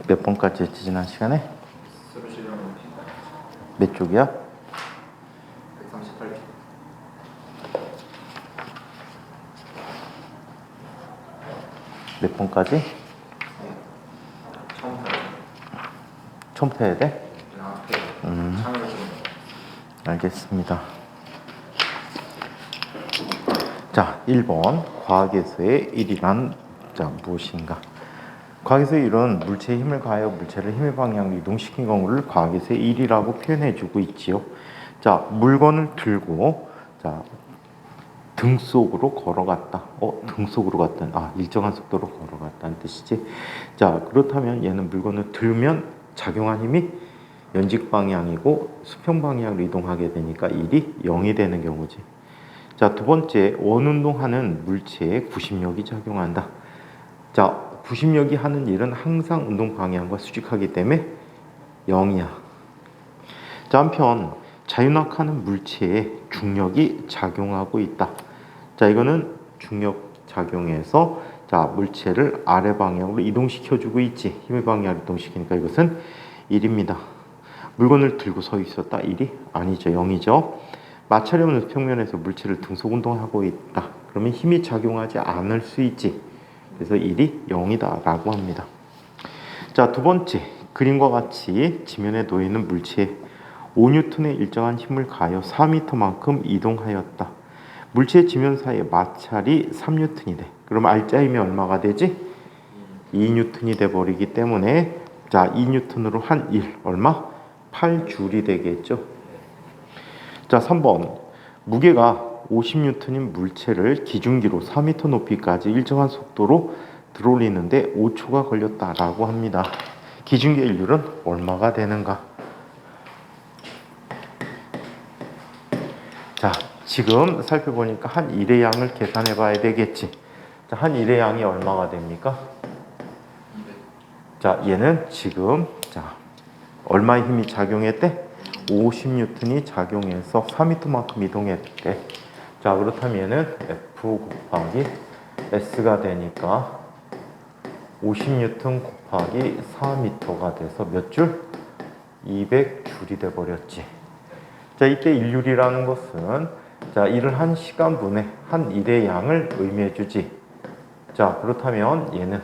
몇 번까지 했지 지난 시간에? 수르시령 몇 쪽이야? 138쪽. 몇 번까지? 네. 처음부터 처음부터 해야 돼? 앞에 창을 좀 알겠습니다. 자, 1번 과학에서의 1이란 무엇인가? 과학에서의 1은 물체에 힘을 가하여 물체를 힘의 방향으로 이동시킨 경우를 과학에서의 1이라고 표현해주고 있지요. 자, 물건을 들고 등 속으로 걸어갔다. 등 속으로 갔다. 일정한 속도로 걸어갔다는 뜻이지. 자, 그렇다면 얘는 물건을 들면 작용한 힘이 연직 방향이고 수평 방향으로 이동하게 되니까 1이 0이 되는 경우지. 자, 두 번째, 원운동하는 물체에 구심력이 작용한다. 자, 구심력이 하는 일은 항상 운동 방향과 수직하기 때문에 0이야. 자, 한편 자윤학하는 물체에 중력이 작용하고 있다. 자, 이거는 중력 작용에서 물체를 아래 방향으로 이동시켜주고 있지. 힘의 방향으로 이동시키니까 이것은 1입니다. 물건을 들고 서 있었다. 1이 아니죠. 0이죠. 마찰이 없는 평면에서 물체를 등속 운동하고 있다. 그러면 힘이 작용하지 않을 수 있지. 그래서 1이 0이다 라고 합니다. 자, 두 번째, 그림과 같이 지면에 놓여있는 물체에 5N의 일정한 힘을 가하여 4m만큼 이동하였다. 물체의 지면 사이에 마찰이 3N이 돼. 그럼 R자임이 얼마가 되지? 2N이 돼버리기 때문에 2N으로 한 1, 얼마? 8줄이 되겠죠. 자, 3번, 무게가 50N인 물체를 기준기로 4m 높이까지 일정한 속도로 들어올리는데 5초가 걸렸다라고 합니다. 기준기의 일률은 얼마가 되는가? 자, 지금 살펴보니까 한 1의 양을 계산해 봐야 되겠지. 자, 한 1의 양이 얼마가 됩니까? 자, 얘는 지금 얼마의 힘이 작용했대? 50N이 작용해서 4m만큼 이동했대. 자, 그렇다면 얘는 F 곱하기 S가 되니까 50N 곱하기 4m가 돼서 몇 줄? 200줄이 돼버렸지. 자, 이때 일률이라는 것은 일을 한 시간분에 한 일의 양을 의미해주지. 자, 그렇다면 얘는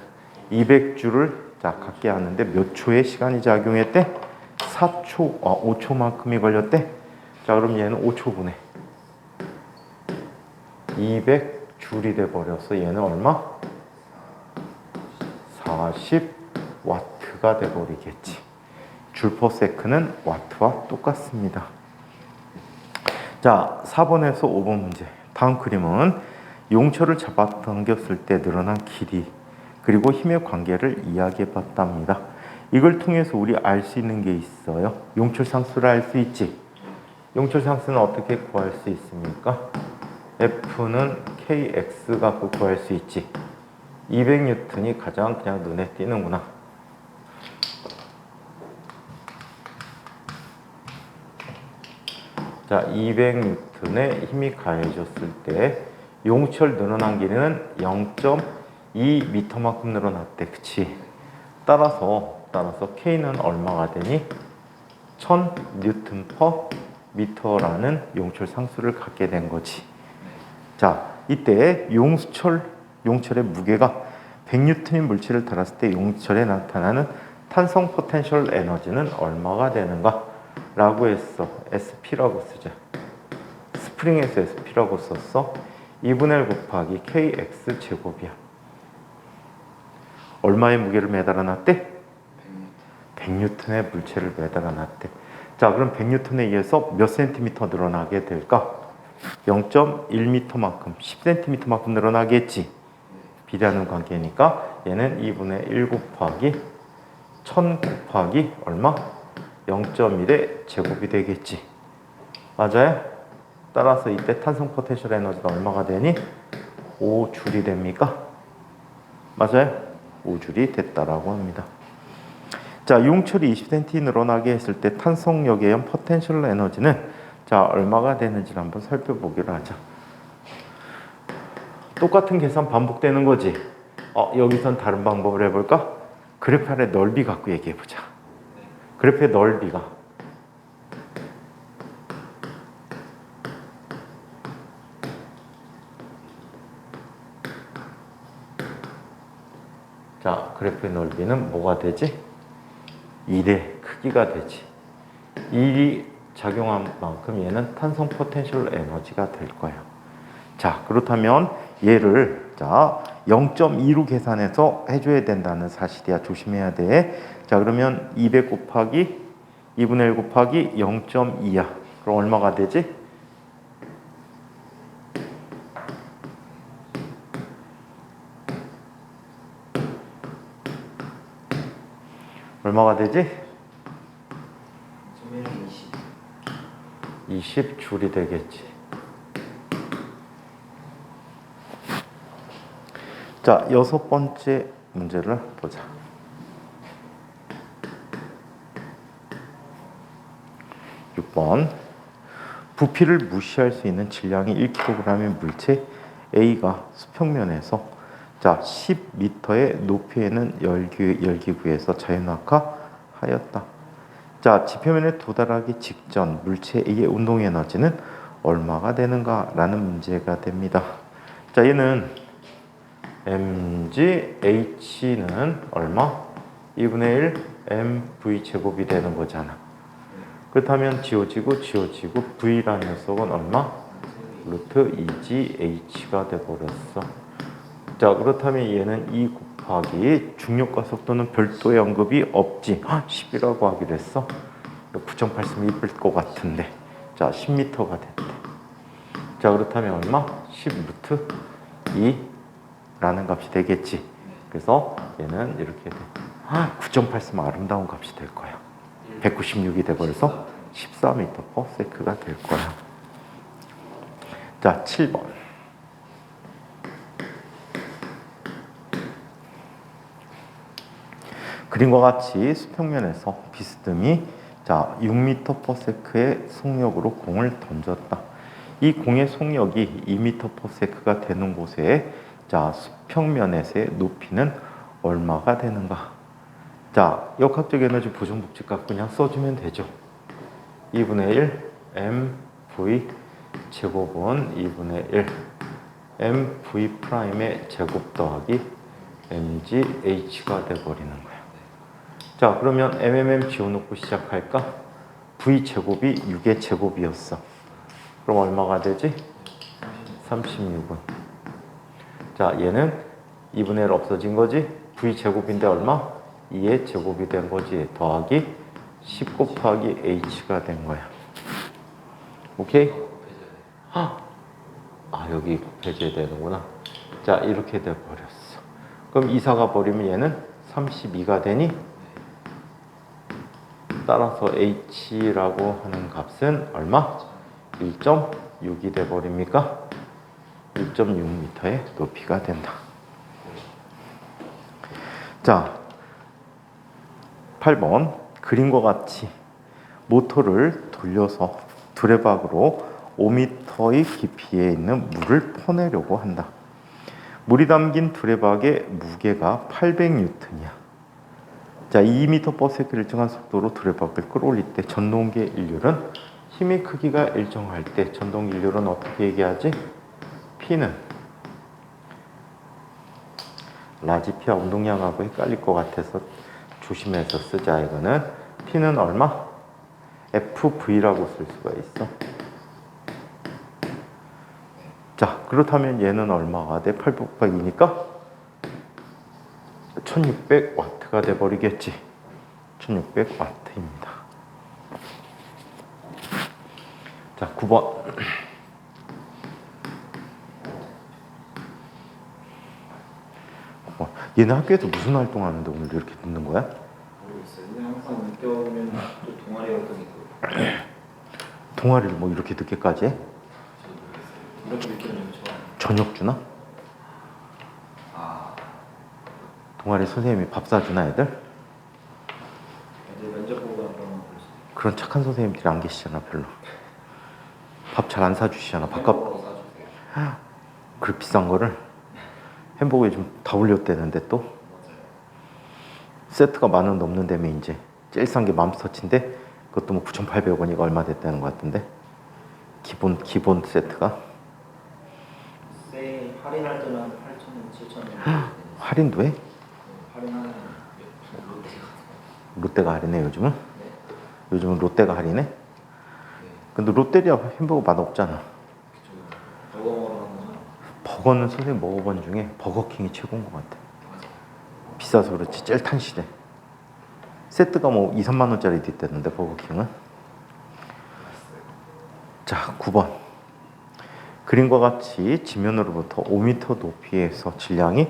200줄을 갖게 하는데 몇 초의 시간이 작용했대? 4초, 5초만큼이 걸렸대. 자, 그럼 얘는 5초분에 200줄이 돼버렸어. 얘는 얼마? 40와트가 돼버리겠지. 줄 퍼 세크는 와트와 똑같습니다. 자, 4번에서 5번 문제. 다음 그림은 용철을 잡아당겼을 때 늘어난 길이 그리고 힘의 관계를 이야기해 봤답니다. 이걸 통해서 우리 알 수 있는 게 있어요. 용철 상수를 알 수 있지. 용철 상수는 어떻게 구할 수 있습니까? F는 KX 갖고 구할 수 있지. 200N이 가장 그냥 눈에 띄는구나. 자, 200N의 힘이 가해졌을 때 용철 늘어난 길이는 0.2m만큼 늘어났대. 그치? 따라서 K는 얼마가 되니? 1000N/m라는 용철 상수를 갖게 된 거지. 자, 이때 용철의 무게가 100N인 물체를 달았을 때 용철에 나타나는 탄성 포텐셜 에너지는 얼마가 되는가? 라고 했어. SP라고 쓰자. 스프링에서 SP라고 썼어. 2분의 1 곱하기 KX 제곱이야. 얼마의 무게를 매달아 놨대? 100N의 물체를 매달아 놨대. 자, 그럼 100N에 의해서 몇 센티미터 늘어나게 될까? 0.1m만큼, 10cm만큼 늘어나겠지. 비례하는 관계니까 얘는 2분의 1 곱하기 1000 곱하기 얼마? 0.1의 제곱이 되겠지. 맞아요? 따라서 이때 탄성 포텐셜 에너지가 얼마가 되니? 5줄이 됩니까? 맞아요? 5줄이 됐다라고 합니다. 자, 용철이 20cm 늘어나게 했을 때 탄성력에 의한 포텐셜 에너지는 얼마가 되는지를 한번 살펴보기로 하자. 똑같은 계산 반복되는 거지. 여기선 다른 방법을 해볼까? 그래프의 넓이 갖고 얘기해 보자. 그래프의 넓이가 자, 그래프의 넓이는 뭐가 되지? 1의 크기가 되지. 1이 작용한 만큼 얘는 탄성 포텐셜 에너지가 될 거야. 자, 그렇다면 얘를 자 0.2로 계산해서 해줘야 된다는 사실이야. 조심해야 돼. 자, 그러면 200 곱하기 2분의 1 곱하기 0.2야. 그럼 얼마가 되지? 얼마가 되지? 20 줄이 되겠지. 자, 6번째 문제를 보자. 6번. 부피를 무시할 수 있는 질량이 1kg의 물체 A가 수평면에서 자 10m의 높이에 있는 열기구에서 자연낙하하였다. 자, 지표면에 도달하기 직전 물체 A의 운동 에너지는 얼마가 되는가라는 문제가 됩니다. 자, 얘는 mg h는 얼마? 2분의 1 mv 제곱이 되는 거잖아. 그렇다면 지워지고 v라는 녀석은 얼마? 루트 2g h가 돼버렸어. 자, 그렇다면 얘는 2 곱하기 중력과 속도는 별도의 언급이 없지. 10이라고 하기로 했어. 9.8 쓰면 이쁠 것 같은데. 자, 10m가 됐대. 자, 그렇다면 얼마? 10 루트 2라는 값이 되겠지. 그래서 얘는 이렇게 돼. 9.8 쓰면 아름다운 값이 될 거야. 196이 돼버려서 14m/s가 될 거야. 자, 7번. 그림과 같이 수평면에서 비스듬히 자 6m/s의 속력으로 공을 던졌다. 이 공의 속력이 2m/s가 되는 곳에 자 수평면에서의 높이는 얼마가 되는가? 자, 역학적 에너지 보존 법칙 그냥 써주면 되죠. 2분의 1 mv 제곱은 2분의 1 mv 프라임의 제곱 더하기 mg h가 돼버리는 거야. 자, 그러면 MMM 지워놓고 시작할까? V제곱이 6의 제곱이었어. 그럼 얼마가 되지? 36은. 자, 얘는 2분의 1 없어진 거지? V제곱인데 얼마? 2의 제곱이 된 거지. 더하기 10 곱하기 H가 된 거야. 오케이? 여기 곱해져야 되는구나. 자, 이렇게 돼버렸어. 그럼 이사가 버리면 얘는 32가 되니? 따라서 H라고 하는 값은 얼마? 1.6이 돼버립니까? 1.6m의 높이가 된다. 자, 8번. 그림과 같이 모터를 돌려서 두레박으로 5m의 깊이에 있는 물을 퍼내려고 한다. 물이 담긴 두레박의 무게가 800N이야. 자, 2m/s를 일정한 속도로 두레박을 끌어올릴 때 전동기의 일률은 힘의 크기가 일정할 때 전동 일률은 어떻게 얘기하지? P는 라지 P와 운동량하고 헷갈릴 것 같아서 조심해서 쓰자. 이거는 P는 얼마? FV라고 쓸 수가 있어. 자, 그렇다면 얘는 얼마가 돼? 800 곱하기니까 1600W가 돼버리겠지. 1600W입니다. 자, 9번. 얘는 학교에서 무슨 활동하는데 오늘 이렇게 듣는 거야? 모르겠어요. 근데 항상 늦게 오면 또 동아리 활동이 있고. 동아리를 뭐 이렇게 늦게까지 해? 이렇게 늦게 오면 저녁 주나? 동아리 선생님이 밥 사주나 애들? 이제 면접 보고 그런 거 볼수 그런 착한 선생님들이 안 계시잖아 별로. 밥 잘 안 사주시잖아. 밥값 사주세요. 그 비싼 거를 햄버거에 좀 다 올렸대는데 또 세트가 10,000원 넘는다며 이제 제일 싼 게 맘스터치인데 그것도 뭐 9,800원이가 얼마 됐다는 것 같은데 기본 세트가 세일 할인할 때는 8,000원, 7,000원. 할인도 해? 할인하는 롯데가 할인해 요즘은? 네. 요즘은 롯데가 할인해? 근데 롯데리아 햄버거 맛 없잖아. 버거 먹으러 가는 거잖아. 버거는 선생님 먹어본 중에 버거킹이 최고인 것 같아. 비싸서 그렇지 제일 탄실해. 세트가 뭐 2, 3만 원짜리도 있다는데 버거킹은. 자 9번 그림과 같이 지면으로부터 5m 높이에서 질량이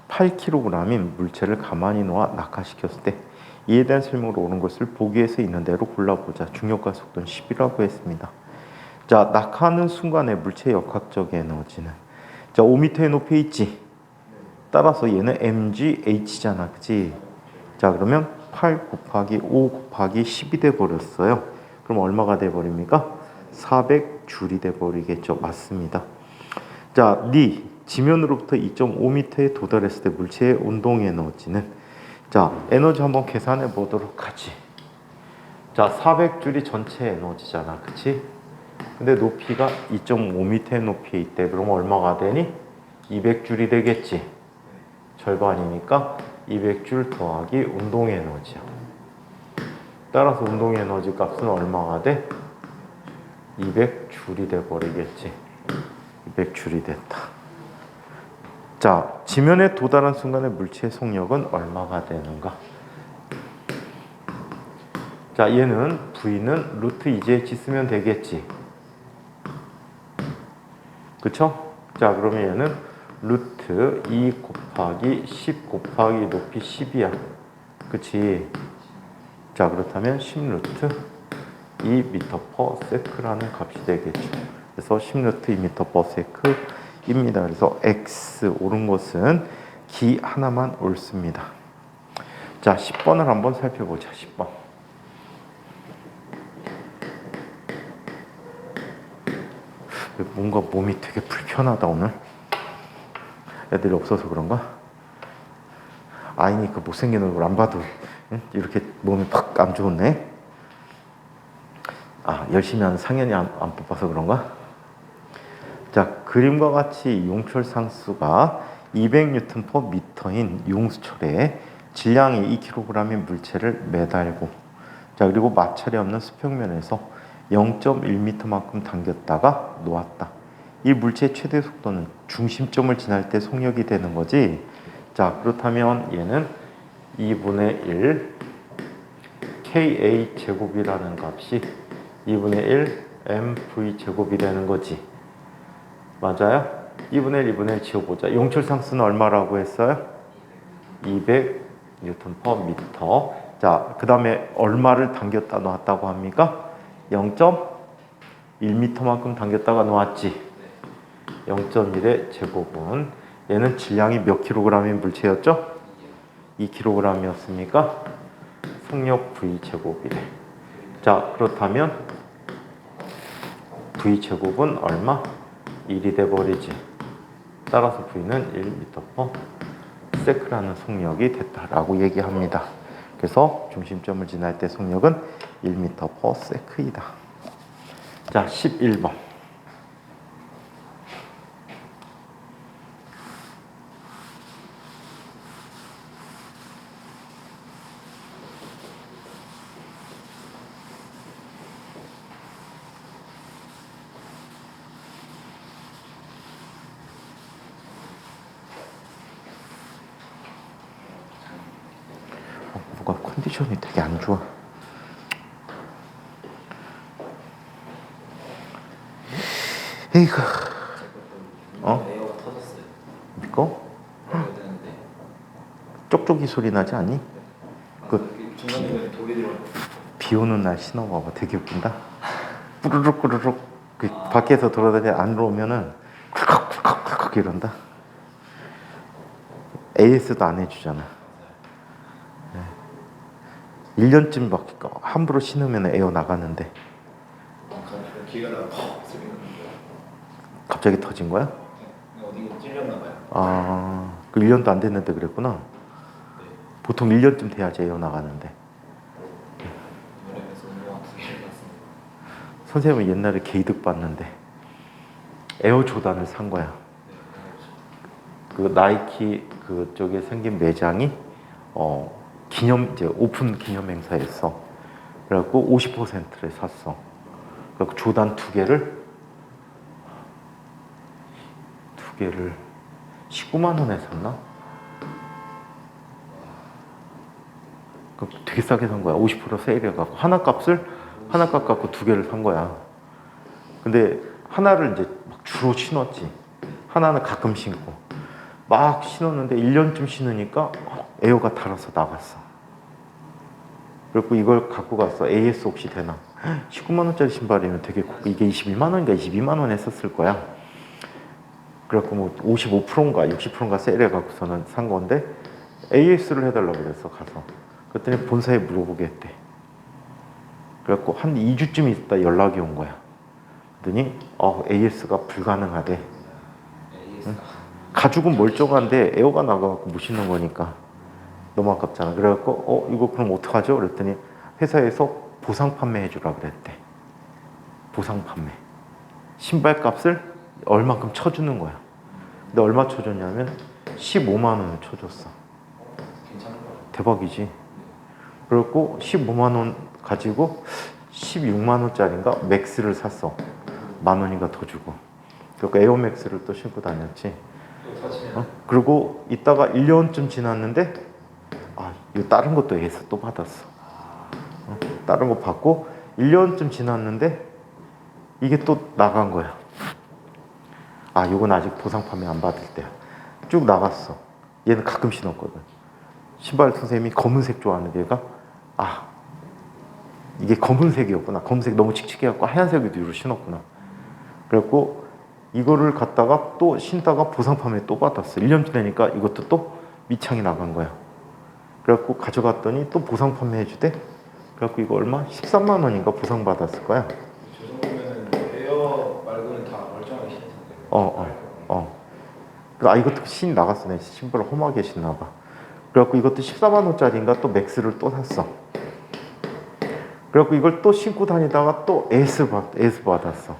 8kg인 물체를 가만히 놓아 낙하시켰을 때 이에 대한 설명으로 옳은 것을 보기에서 있는 대로 골라보자. 중력과 속도는 10이라고 했습니다. 자 낙하하는 순간에 물체의 역학적 에너지는 자 5m의 높이에 있지. 따라서 얘는 mgh잖아, 그치? 자 그러면 8 곱하기 5 곱하기 10이 돼 버렸어요. 그럼 얼마가 돼 버립니까? 400줄이 돼 버리겠죠. 맞습니다. 자, 지면으로부터 2.5m에 도달했을 때 물체의 운동 에너지는 자 에너지 한번 계산해 보도록 하지. 자 400줄이 전체 에너지잖아, 그치? 근데 높이가 2.5m의 높이에 있대. 그럼 얼마가 되니? 200줄이 되겠지. 절반이니까 200줄 더하기 운동 에너지야. 따라서 운동 에너지 값은 얼마가 돼? 200줄이 돼 버리겠지. 200줄이 됐다. 자, 지면에 도달한 순간의 물체의 속력은 얼마가 되는가? 자, 얘는 V는 루트 2gh 쓰면 되겠지. 그쵸? 자, 그러면 얘는 루트 2 곱하기 10 곱하기 높이 10이야. 그치? 자, 그렇다면 10루트 2m/s라는 값이 되겠죠. 그래서 10루트 2m/s입니다. 그래서 x 옳은 것은 기 하나만 옳습니다. 자, 10번을 한번 살펴보자. 10번. 뭔가 몸이 되게 불편하다 오늘. 애들이 없어서 그런가? 아이니 그 못생긴 얼굴 안 봐도 응? 이렇게 몸이 팍 안 좋네. 아 열심히 하는 상현이 안 뽑아서 그런가? 자 그림과 같이 용철 상수가 200N/m인 용수철에 질량이 2kg인 물체를 매달고 자 그리고 마찰이 없는 수평면에서 0.1m만큼 당겼다가 놓았다. 이 물체의 최대 속도는 중심점을 지날 때 속력이 되는 거지. 자 그렇다면 얘는 2분의 1 ka 제곱이라는 값이 2분의 1 mv 제곱이 되는 거지. 맞아요? 2분의 1, 2분의 1 지워보자. 용철 상수는 얼마라고 했어요? 200N/m. 자, 그 다음에 얼마를 당겼다 놓았다고 합니까? 0.1m만큼 당겼다가 놓았지. 0.1의 제곱은 얘는 질량이 몇 킬로그램인 물체였죠? 2kg이었으니까 속력 V 제곱이래. 자, 그렇다면 V 제곱은 얼마? 1이 돼 버리지. 따라서 V는 1m/s라는 속력이 됐다라고 얘기합니다. 그래서 중심점을 지날 때 속력은 1m/s이다. 자, 11번. 뭐가 컨디션이 되게 안 좋아. 에이구. 에어가 터졌어요. 이거? 에어가 되는데. 쪽쪽이 소리 나지 않니? 그 중간중간에 돌이 들어. 비 오는 날 신어봐봐. 되게 웃긴다. 뿌르륵 뿌르륵 그 밖에서 돌아다니 안으로 오면은 쿨컥쿨컥쿨컥 이런다. AS도 안 해주잖아. 1년쯤 밖에 함부로 신으면 에어 나가는데 기가 나가 소리 나는 갑자기 터진 거야? 거야. 어디 찔렸나 봐요. 아, 그 1년도 안 됐는데 그랬구나. 보통 1년쯤 돼야지 에어 나가는데. 노래에서 운동화 2개를 샀습니다. 선생님은 옛날에 개이득 봤는데 에어 조단을 산 거야. 그 나이키 그쪽에 생긴 매장이 기념 이제 오픈 기념 행사였어. 그래갖고 50%를 샀어. 그래갖고 조단 두 개를 19만 원에 샀나? 그 되게 싸게 산 거야. 50% 세일해갖고 하나 값 갖고 두 개를 산 거야. 근데 하나를 이제 막 주로 신었지. 하나는 가끔 신고. 막 신었는데 1년쯤 신으니까 에어가 닳아서 나갔어. 그래갖고 이걸 갖고 갔어. AS 혹시 되나? 19만 원짜리 신발이면 되게 이게 21만 원인가 22만 원 했었을 거야. 그래갖고 뭐 55%인가 60%인가 세일해갖고서는 산 건데 AS를 해달라고 그랬어 가서. 그랬더니 본사에 물어보게 했대. 그래갖고 한 2주쯤 있다 연락이 온 거야. 그랬더니 AS가 불가능하대. 응? 가죽은 멀쩡한데 에어가 나가갖고 못 신는 거니까 너무 아깝잖아. 그래갖고 이거 그럼 어떡하죠? 그랬더니 회사에서 보상 판매해 주라 그랬대. 보상 판매. 신발 값을 얼마큼 쳐주는 거야. 근데 얼마 쳐줬냐면 15만 원을 쳐줬어. 괜찮은 거 같아요. 대박이지. 그래갖고 15만 원 가지고 16만 원짜리인가 맥스를 샀어. 만 원인가 더 주고. 그러니까 에어맥스를 또 신고 다녔지. 또 사시면 그리고 이따가 1년쯤 지났는데 이거 다른 것도 AS 또 받았어. 다른 거 받고 1년쯤 지났는데 이게 또 나간 거야. 이건 아직 보상 판매 안 받을 때야. 쭉 나갔어. 얘는 가끔 신었거든. 신발 선생님이 검은색 좋아하는 얘가 이게 검은색이었구나. 검은색 너무 칙칙해갖고 하얀색 위주로 신었구나. 그래갖고 이거를 갖다가 또 신다가 보상 판매 또 받았어. 1년 지나니까 이것도 또 밑창이 나간 거야. 그래갖고 가져갔더니 또 보상 판매 해주대. 그래갖고 이거 얼마? 13만 원인가 보상 받았을 거야. 저 정도면은 에어 말고는 다 멀쩡하게 신는 거예요. 이것도 신이 나갔어. 내 신발을 험하게 신나 봐. 그래갖고 이것도 14만 원짜리인가 또 맥스를 또 샀어. 그래갖고 이걸 또 신고 다니다가 또 AS 받았어.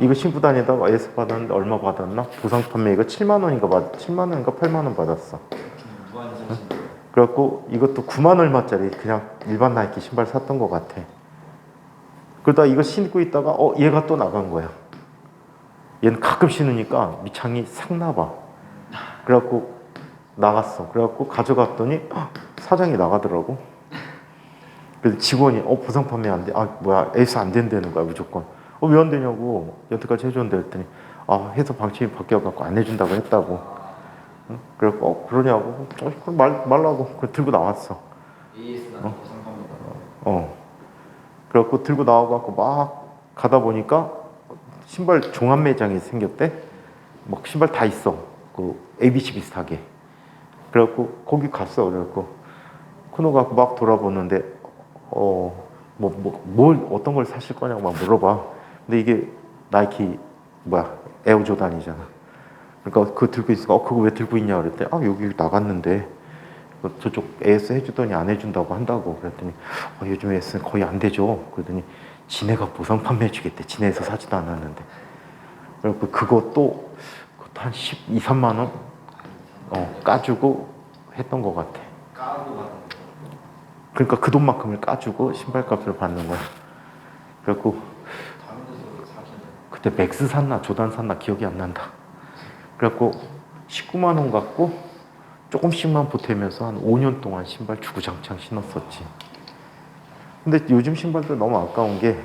이거 신고 다니다가 AS 받았는데 얼마 받았나? 보상 판매 이거 7만 원인가 8만 원 받았어. 무한 사신 거예요. 그래갖고 이것도 9만 얼마짜리 그냥 일반 나이키 신발 샀던 것 같아. 그러다 이거 신고 있다가 얘가 또 나간 거야. 얘는 가끔 신으니까 밑창이 싹 나봐. 그래갖고 나갔어. 그래갖고 가져갔더니 사장이 나가더라고. 그래서 직원이 보상 판매 안 돼. AS 안 된다는 거야 무조건. 왜 안 되냐고. 여태까지 해줬는데 했더니 회사 방침이 바뀌어갖고 안 해준다고 했다고. 그래갖고 그러냐고. 그럼 말라고. 그래 들고 나왔어. AS나 보상 판매가 그래갖고 들고 나와갖고 막 가다 보니까 신발 종합 매장이 생겼대. 막 신발 다 있어. 그 ABC 비슷하게. 그래갖고 거기 갔어. 그래갖고 코너 갖고 막 돌아보는데 어떤 걸 사실 거냐고 막 물어봐. 근데 이게 나이키 에어 조단이잖아. 그러니까 그거 들고 있으니까 그거 왜 들고 있냐 그랬더니 여기 나갔는데 저쪽 AS 해주더니 안 해준다고 한다고. 그랬더니 요즘 AS는 거의 안 되죠. 그랬더니 지네가 보상 판매해 주겠대. 지네에서 사지도 않았는데. 그리고 그것도 한 12, 3만 원 까주고 했던 것 같아. 까고 받는 거. 그러니까 그 돈만큼을 까주고 신발값을 받는 거야. 그래갖고 다른 데서 사기는 그때 맥스 샀나 조단 샀나 기억이 안 난다. 그래갖고 19만 원 갖고 조금씩만 보태면서 한 5년 동안 신발 주구장창 신었었지. 근데 요즘 신발들 너무 아까운 게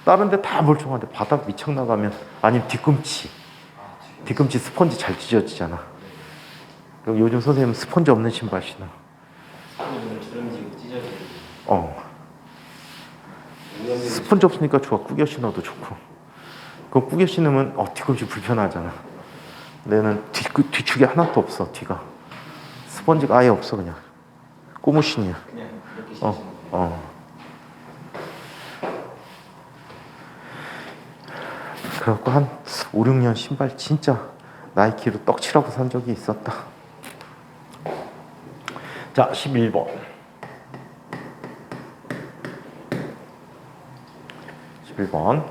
다른 데 다 멀쩡한데 바닥 밑창 나가면 아니면 뒤꿈치 스펀지 잘 찢어지잖아. 그리고 요즘 선생님은 스펀지 없는 신발 신어. 오늘 주름지고 찢어지고. 스펀지 없으니까 좋아. 꾸겨 신어도 좋고. 그거 꾸겨 신으면 뒤꿈치 불편하잖아. 내는 뒤축이 하나도 없어. 뒤가 스펀지가 아예 없어. 그냥 고무신이야. 그냥 이렇게 신으시는 거예요. 그래갖고 한 5, 6년 신발 진짜 나이키로 떡칠하고 산 적이 있었다. 자, 11번. 11번.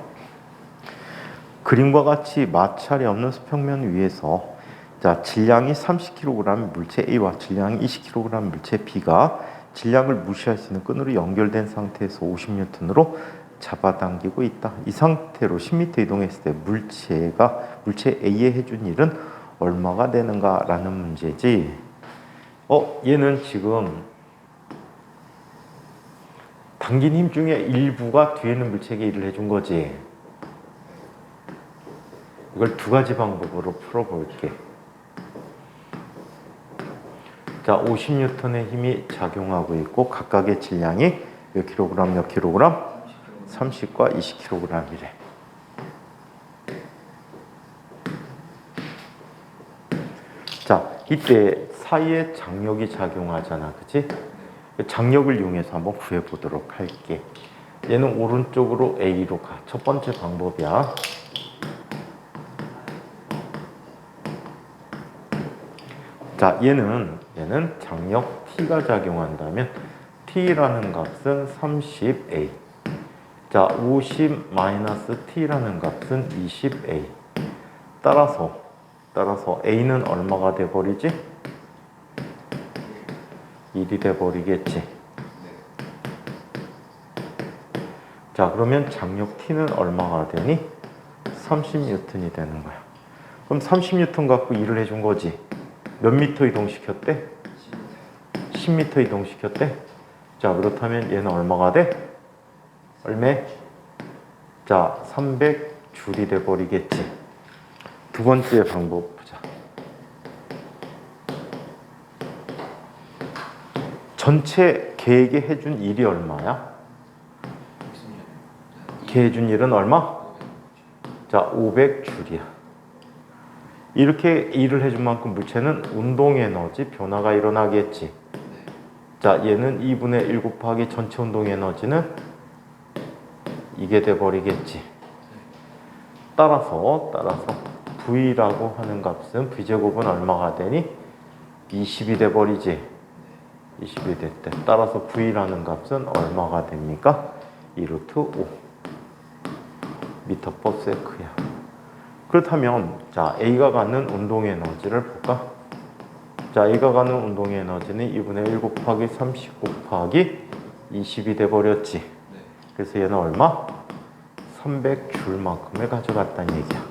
그림과 같이 마찰이 없는 수평면 위에서 자, 질량이 30kg 물체 A와 질량이 20kg 물체 B가 질량을 무시할 수 있는 끈으로 연결된 상태에서 50N으로 잡아당기고 있다. 이 상태로 10m 이동했을 때 물체 A에 해준 일은 얼마가 되는가라는 문제지. 얘는 지금 당긴 힘 중에 일부가 뒤에 있는 물체에게 일을 해준 거지. 이걸 두 가지 방법으로 풀어볼게. 자, 50N의 힘이 작용하고 있고 각각의 질량이 몇 킬로그램, 몇 킬로그램? 30과 20kg이래. 자, 이때 사이에 장력이 작용하잖아, 그치? 장력을 이용해서 한번 구해보도록 할게. 얘는 오른쪽으로 A로 가. 첫 번째 방법이야. 자, 얘는 장력 T가 작용한다면 T라는 값은 30A. 자, 50-T라는 값은 20A. 따라서 A는 얼마가 돼버리지? 1이 돼버리겠지. 자, 그러면 장력 T는 얼마가 되니? 30N이 되는 거야. 그럼 30N 갖고 일을 해준 거지. 몇 미터 이동시켰대? 10m 이동시켰대? 자, 그렇다면 얘는 얼마가 돼? 얼마? 자, 300줄이 돼버리겠지. 두 번째 방법 보자. 전체 걔에게 해준 일이 얼마야? 걔 해준 일은 얼마? 자, 500줄이야. 이렇게 일을 해준 만큼 물체는 운동 에너지 변화가 일어나겠지. 자, 얘는 2분의 1 곱하기 전체 운동 에너지는 이게 돼버리겠지. 따라서 V라고 하는 값은 V제곱은 얼마가 되니? 20이 돼버리지. 20이 됐대. 따라서 V라는 값은 얼마가 됩니까? 2루트 5 미터 퍼 세크야. 그렇다면 자, A가 갖는 운동 에너지를 볼까? 자, A가 갖는 운동 에너지는 2분의 1 곱하기 30 곱하기 20이 돼버렸지. 그래서 얘는 얼마? 300줄만큼을 가져갔다는 얘기야.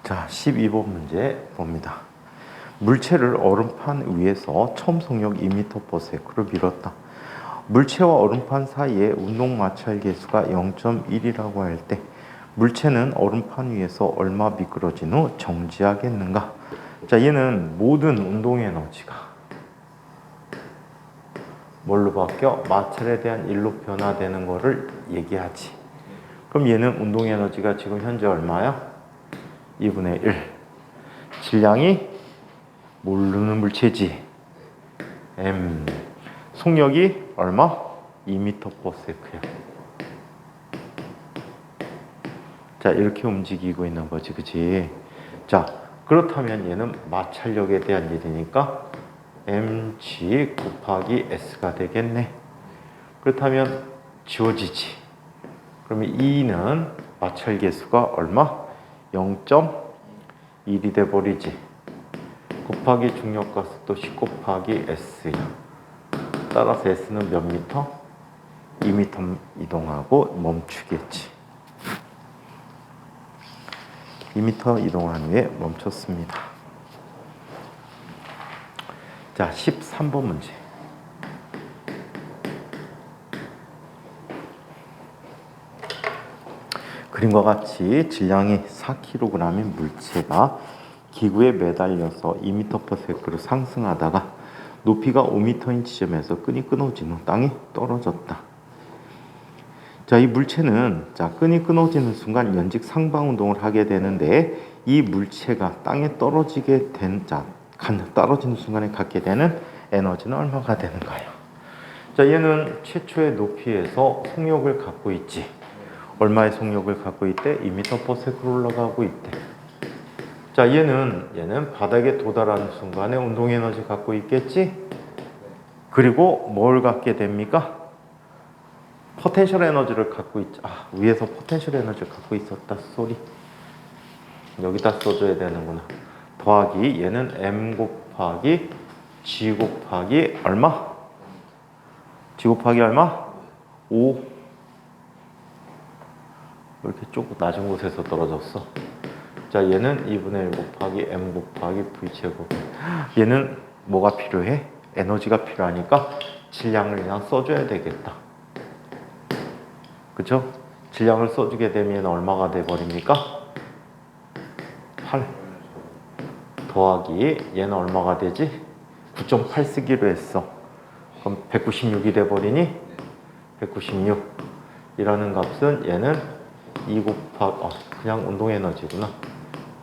자, 12번 문제 봅니다. 물체를 얼음판 위에서 처음 속력 2m/s로 밀었다. 물체와 얼음판 사이의 운동 마찰 계수가 0.1이라고 할 때 물체는 얼음판 위에서 얼마 미끄러진 후 정지하겠는가? 자, 얘는 모든 운동 에너지가 뭘로 바뀌어? 마찰에 대한 일로 변화되는 거를 얘기하지. 그럼 얘는 운동 에너지가 지금 현재 얼마야? 2분의 1. 질량이 모르는 물체지. M. 속력이 얼마? 2m/s야. 자, 이렇게 움직이고 있는 거지, 그치? 자, 그렇다면 얘는 마찰력에 대한 일이니까 mg 곱하기 s가 되겠네. 그렇다면 지워지지. 그러면 E는 마찰 계수가 얼마? 0.1이 돼버리지. 곱하기 중력가속도 10 곱하기 s야. 따라서 s는 몇 미터? 2m 이동하고 멈추겠지. 2m 이동한 후에 멈췄습니다. 자, 13번 문제. 그림과 같이 질량이 4kg인 물체가 기구에 매달려서 2m/s로 상승하다가 높이가 5m인 지점에서 끈이 끊어진 후 땅에 떨어졌다. 자, 이 물체는 끈이 끊어지는 순간 연직 상방 운동을 하게 되는데 이 물체가 땅에 떨어지게 떨어지는 순간에 갖게 되는 에너지는 얼마가 되는가요? 자, 얘는 최초의 높이에서 속력을 갖고 있지. 얼마의 속력을 갖고 있대? 2m/s로 올라가고 있대. 자, 얘는 바닥에 도달하는 순간에 운동 에너지 갖고 있겠지? 그리고 뭘 갖게 됩니까? 포텐셜 에너지를 갖고 있죠. 위에서 포텐셜 에너지를 갖고 있었다. 쏘리. 여기다 써줘야 되는구나. 더하기 얘는 m 곱하기 g 곱하기 얼마? g 곱하기 얼마? 5. 왜 이렇게 조금 낮은 곳에서 떨어졌어? 자, 얘는 2분의 1 곱하기 m 곱하기 v 제곱. 얘는 뭐가 필요해? 에너지가 필요하니까 질량을 그냥 써줘야 되겠다. 그쵸? 질량을 써주게 되면 얼마가 돼버립니까? 8 더하기 얘는 얼마가 되지? 9.8 쓰기로 했어. 그럼 196이 돼버리니? 196 이라는 값은 얘는 2 곱하기 그냥 운동 에너지구나.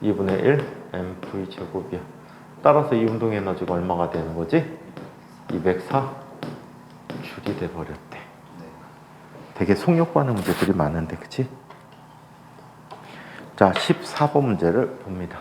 2분의 1 mv 제곱이야. 따라서 이 운동 에너지가 얼마가 되는 거지? 204 줄이 돼버렸대. 되게 속력 구하는 문제들이 많은데, 그치? 자, 14번 문제를 봅니다.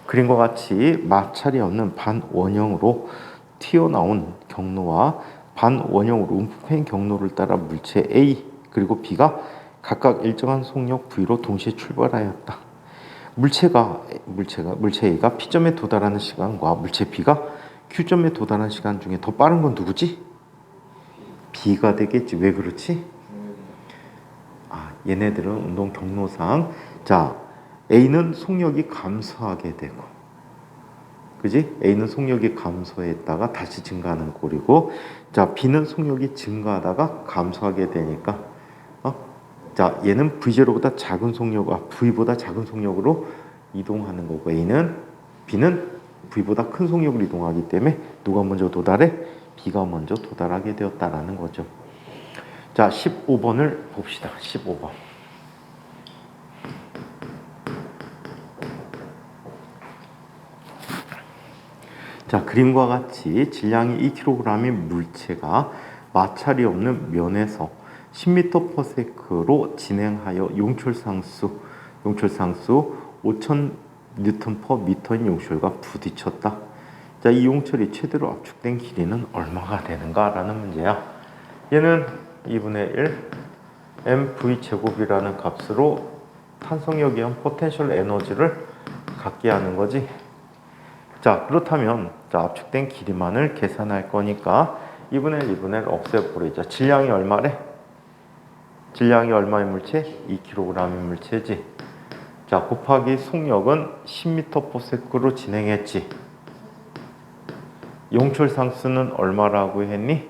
그림과 같이 마찰이 없는 반원형으로 튀어나온 경로와 반원형으로 움푹 경로를 따라 물체 A 그리고 B가 각각 일정한 속력 V로 동시에 출발하였다. 물체 A가 P점에 도달하는 시간과 물체 B가 Q점에 도달하는 시간 중에 더 빠른 건 누구지? B가 되겠지. 왜 그렇지? 얘네들은 운동 경로상 A는 속력이 감소하게 되고, 그지? A는 속력이 감소했다가 다시 증가하는 꼴이고, B는 속력이 증가하다가 감소하게 되니까, 얘는 V0보다 작은 속력, V보다 작은 속력으로 이동하는 거고, B는 V보다 큰 속력을 이동하기 때문에 누가 먼저 도달해? B가 먼저 도달하게 되었다라는 거죠. 자, 15번을 봅시다. 15번. 자, 그림과 같이 질량이 2kg인 물체가 마찰이 없는 면에서 10m/s로 진행하여 용출상수 5000Nm/m인 용출과 부딪혔다. 자, 이 용철이 최대로 압축된 길이는 얼마가 되는가라는 문제야. 얘는 2분의 1 mv 제곱이라는 값으로 탄성력에 의한 포텐셜 에너지를 갖게 하는 거지. 자, 그렇다면 압축된 길이만을 계산할 거니까 2분의 1, 2분의 1 없애버리자. 질량이 얼마래? 질량이 얼마의 물체? 2kg의 물체지. 자, 곱하기 속력은 10m/s로 진행했지. 용출 상수는 얼마라고 했니?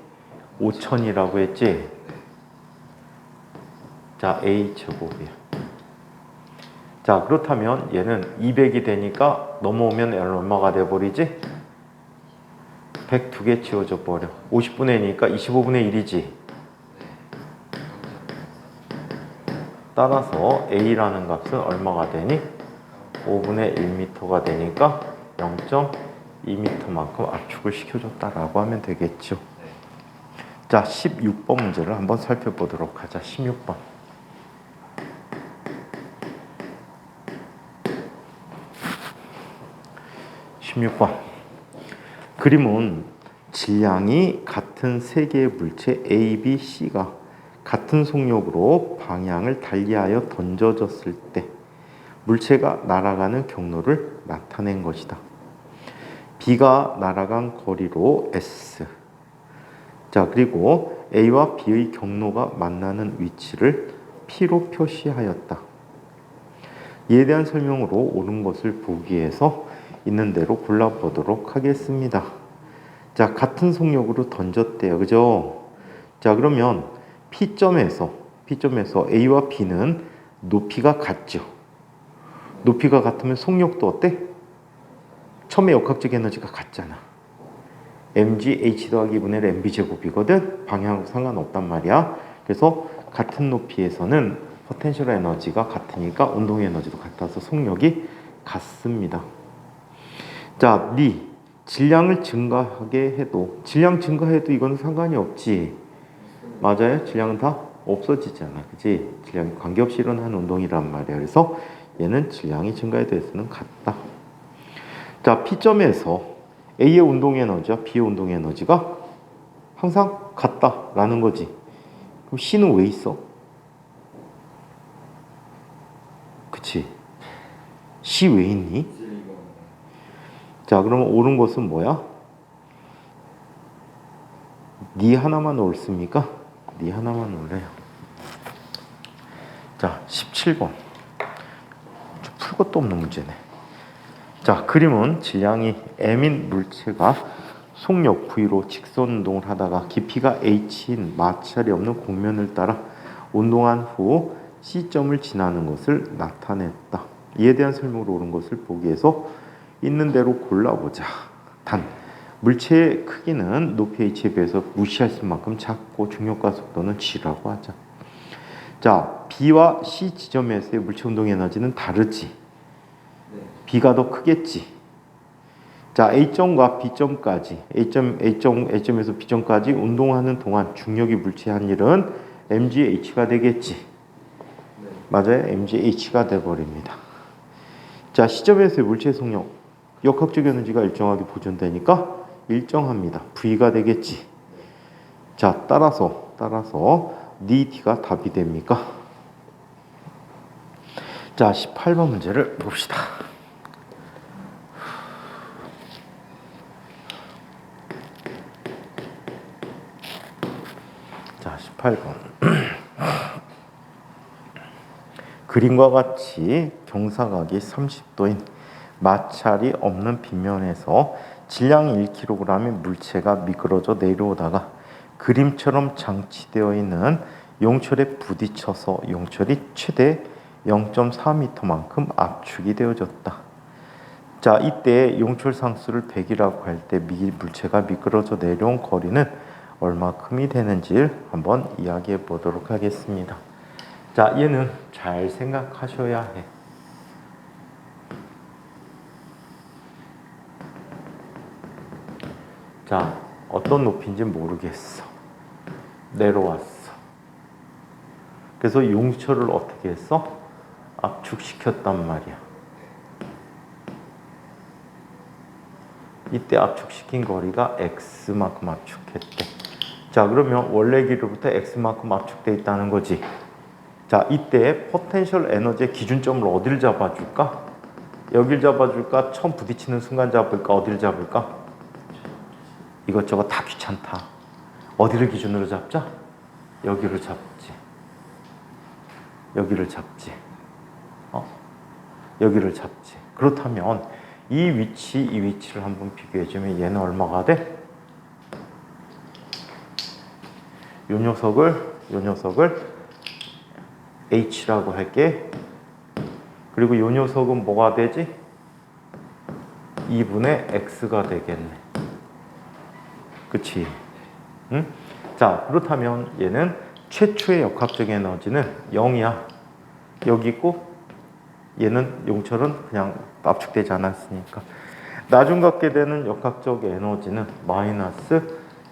5000이라고 했지. 자, A 제곱이야. 자, 그렇다면 얘는 200이 되니까 넘어오면 얼마가 돼버리지? 102개 지워져 버려. 50분의 1이니까 25분의 1이지. 따라서 A라는 값은 얼마가 되니? 5분의 1m가 되니까 0.2m만큼 압축을 시켜줬다라고 하면 되겠죠. 자, 16번 문제를 한번 살펴보도록 하자. 16번. 그림은 질량이 같은 세 개의 물체 A, B, C가 같은 속력으로 방향을 달리하여 던져졌을 때 물체가 날아가는 경로를 나타낸 것이다. B가 날아간 거리로 S. 자, 그리고 A와 B의 경로가 만나는 위치를 P로 표시하였다. 이에 대한 설명으로 옳은 것을 보기 위해서 있는 대로 골라보도록 하겠습니다. 자, 같은 속력으로 던졌대요. 그죠? 자, 그러면 P점에서 A와 B는 높이가 같죠. 높이가 같으면 속력도 어때? 처음에 역학적 에너지가 같잖아. mg h 더하기 2분의 1 mv 제곱이거든. 방향하고 상관없단 말이야. 그래서 같은 높이에서는 포텐셜 에너지가 같으니까 운동 에너지도 같아서 속력이 같습니다. 자, 질량을 증가하게 해도 질량 증가해도 이거는 상관이 없지. 맞아요? 질량은 다 없어지잖아. 그치? 질량이 관계없이 일어나는 운동이란 말이야. 그래서 얘는 질량이 증가에 대해서는 같다. 자, P점에서 A의 운동 에너지와 B의 운동 에너지가 항상 같다라는 거지. 그럼 C는 왜 있어? 그치? C 왜 있니? 자, 그러면 옳은 것은 뭐야? 니 하나만 옳습니까? 니 하나만 옳래요. 자, 17번. 풀 것도 없는 문제네. 자, 그림은 질량이 m인 물체가 속력 V로 직선 운동을 하다가 깊이가 h인 마찰이 없는 곡면을 따라 운동한 후 C점을 지나는 것을 나타냈다. 이에 대한 설명으로 옳은 것을 보기 위해서 있는 대로 골라보자. 단, 물체의 크기는 높이 h에 비해서 무시할 만큼 작고 중력과 속도는 g라고 하자. 자, B와 C 지점에서의 물체 운동 에너지는 다르지. B가 더 크겠지. 자, A점과 B점까지 A점에서 B점까지 운동하는 동안 중력이 물체한 일은 mgH가 되겠지. 맞아요? mgH가 돼버립니다. 자, C점에서의 물체의 속력 역학적 에너지가 일정하게 보존되니까 일정합니다. V가 되겠지. 자, 따라서 DT가 답이 됩니까? 자, 18번 문제를 봅시다. 자, 18번. 그림과 같이 경사각이 30도인 마찰이 없는 빗면에서 질량이 1kg의 물체가 미끄러져 내려오다가 그림처럼 장치되어 있는 용철에 부딪혀서 용철이 최대 0.4m만큼 압축이 되어졌다. 자, 이때 용철 상수를 100이라고 할 때 물체가 미끄러져 내려온 거리는 얼마큼이 되는지 한번 이야기해 보도록 하겠습니다. 자, 얘는 잘 생각하셔야 해. 자, 어떤 높이인지 모르겠어. 내려왔어. 그래서 용철을 어떻게 했어? 압축시켰단 말이야. 이때 압축시킨 거리가 x만큼 압축했대. 자, 그러면 원래 길이로부터 x만큼 압축돼 있다는 거지. 자, 이때 포텐셜 에너지의 기준점을 어디를 잡아줄까? 여길 잡아줄까? 처음 부딪히는 순간 잡을까? 어디를 잡을까? 이것저것 다 귀찮다. 어디를 기준으로 잡자? 여기를 잡지. 여기를 잡지. 여기를 잡지. 그렇다면 이 위치를 한번 비교해주면 얘는 얼마가 돼? 요 녀석을 H라고 할게. 그리고 요 녀석은 뭐가 되지? 2분의 X가 되겠네. 그치? 응? 자, 그렇다면 얘는 최초의 역학적 에너지는 0이야. 여기 있고 얘는 용철은 그냥 압축되지 않았으니까. 나중 갖게 되는 역학적 에너지는 마이너스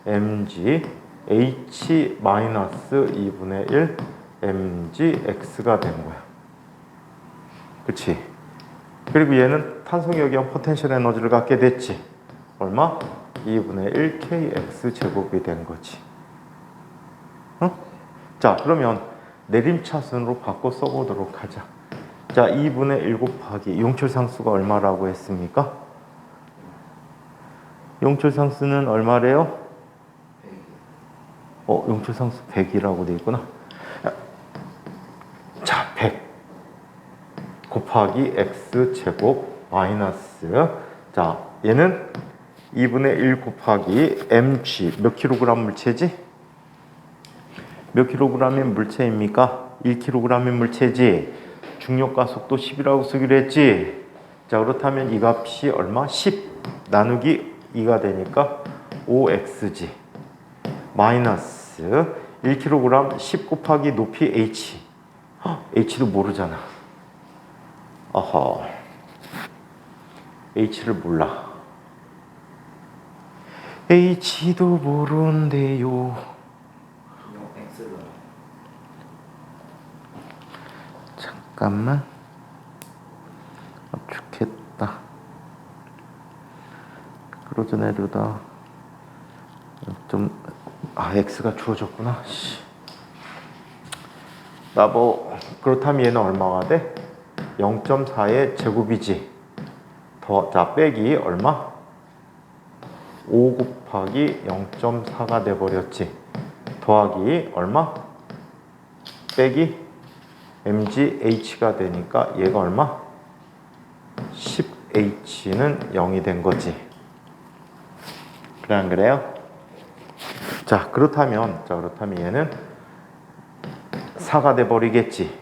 mg h 마이너스 2분의 1 mg x가 된 거야. 그치? 그리고 얘는 탄성에 의한 포텐셜 에너지를 갖게 됐지. 얼마? 2분의 1 kx 제곱이 된 거지. 자, 그러면 내림차순으로 바꿔 써보도록 하자. 자, 2분의 1 곱하기 용철 상수가 얼마라고 했습니까? 용철 상수는 얼마래요? 용철 상수 100이라고 돼 있구나. 자, 100 곱하기 x 제곱 마이너스, 자, 얘는 2분의 1 곱하기 mg 몇 킬로그램 물체지? 몇 킬로그램의 물체입니까? 1kg의 물체지. 중력과 속도 10이라고 쓰기로 했지. 자, 그렇다면 이 값이 얼마? 10 나누기 2가 되니까 5xg 마이너스 1kg 10 곱하기 높이 h. h도 모르잖아. 어허. h를 몰라. h도 모른대요. 이용 X가 잠깐만. 좋겠다. 그러자 내려다 x가 주어졌구나. 나 뭐 그렇다면 얘는 얼마가 돼? 0.4의 제곱이지. 자, 빼기 얼마? 5 곱하기 0.4가 돼버렸지. 더하기 얼마? 빼기 mgh가 되니까 얘가 얼마? 10h는 0이 된 거지. 그래 안 그래요? 자, 그렇다면 얘는 4가 돼 버리겠지.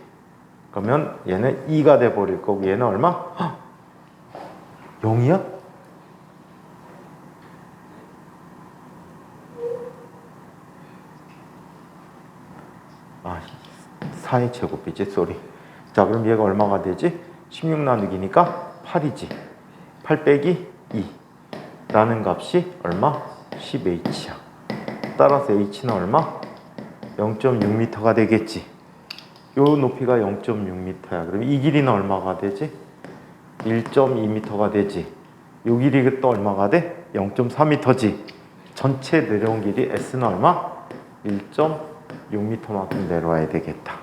그러면 얘는 2가 돼 버릴 거고 얘는 얼마? 0이야? 아, 4의 제곱이지, 쏘리. 자, 그럼 얘가 얼마가 되지? 16 나누기니까 8이지. 8 빼기 2 라는 값이 얼마? 10h야. 따라서 h는 얼마? 0.6m가 되겠지. 요 높이가 0.6m야. 그럼 이 길이는 얼마가 되지? 1.2m가 되지. 요 길이가 또 얼마가 돼? 0.4m지. 전체 내려온 길이 s는 얼마? 1.6m만큼 내려와야 되겠다.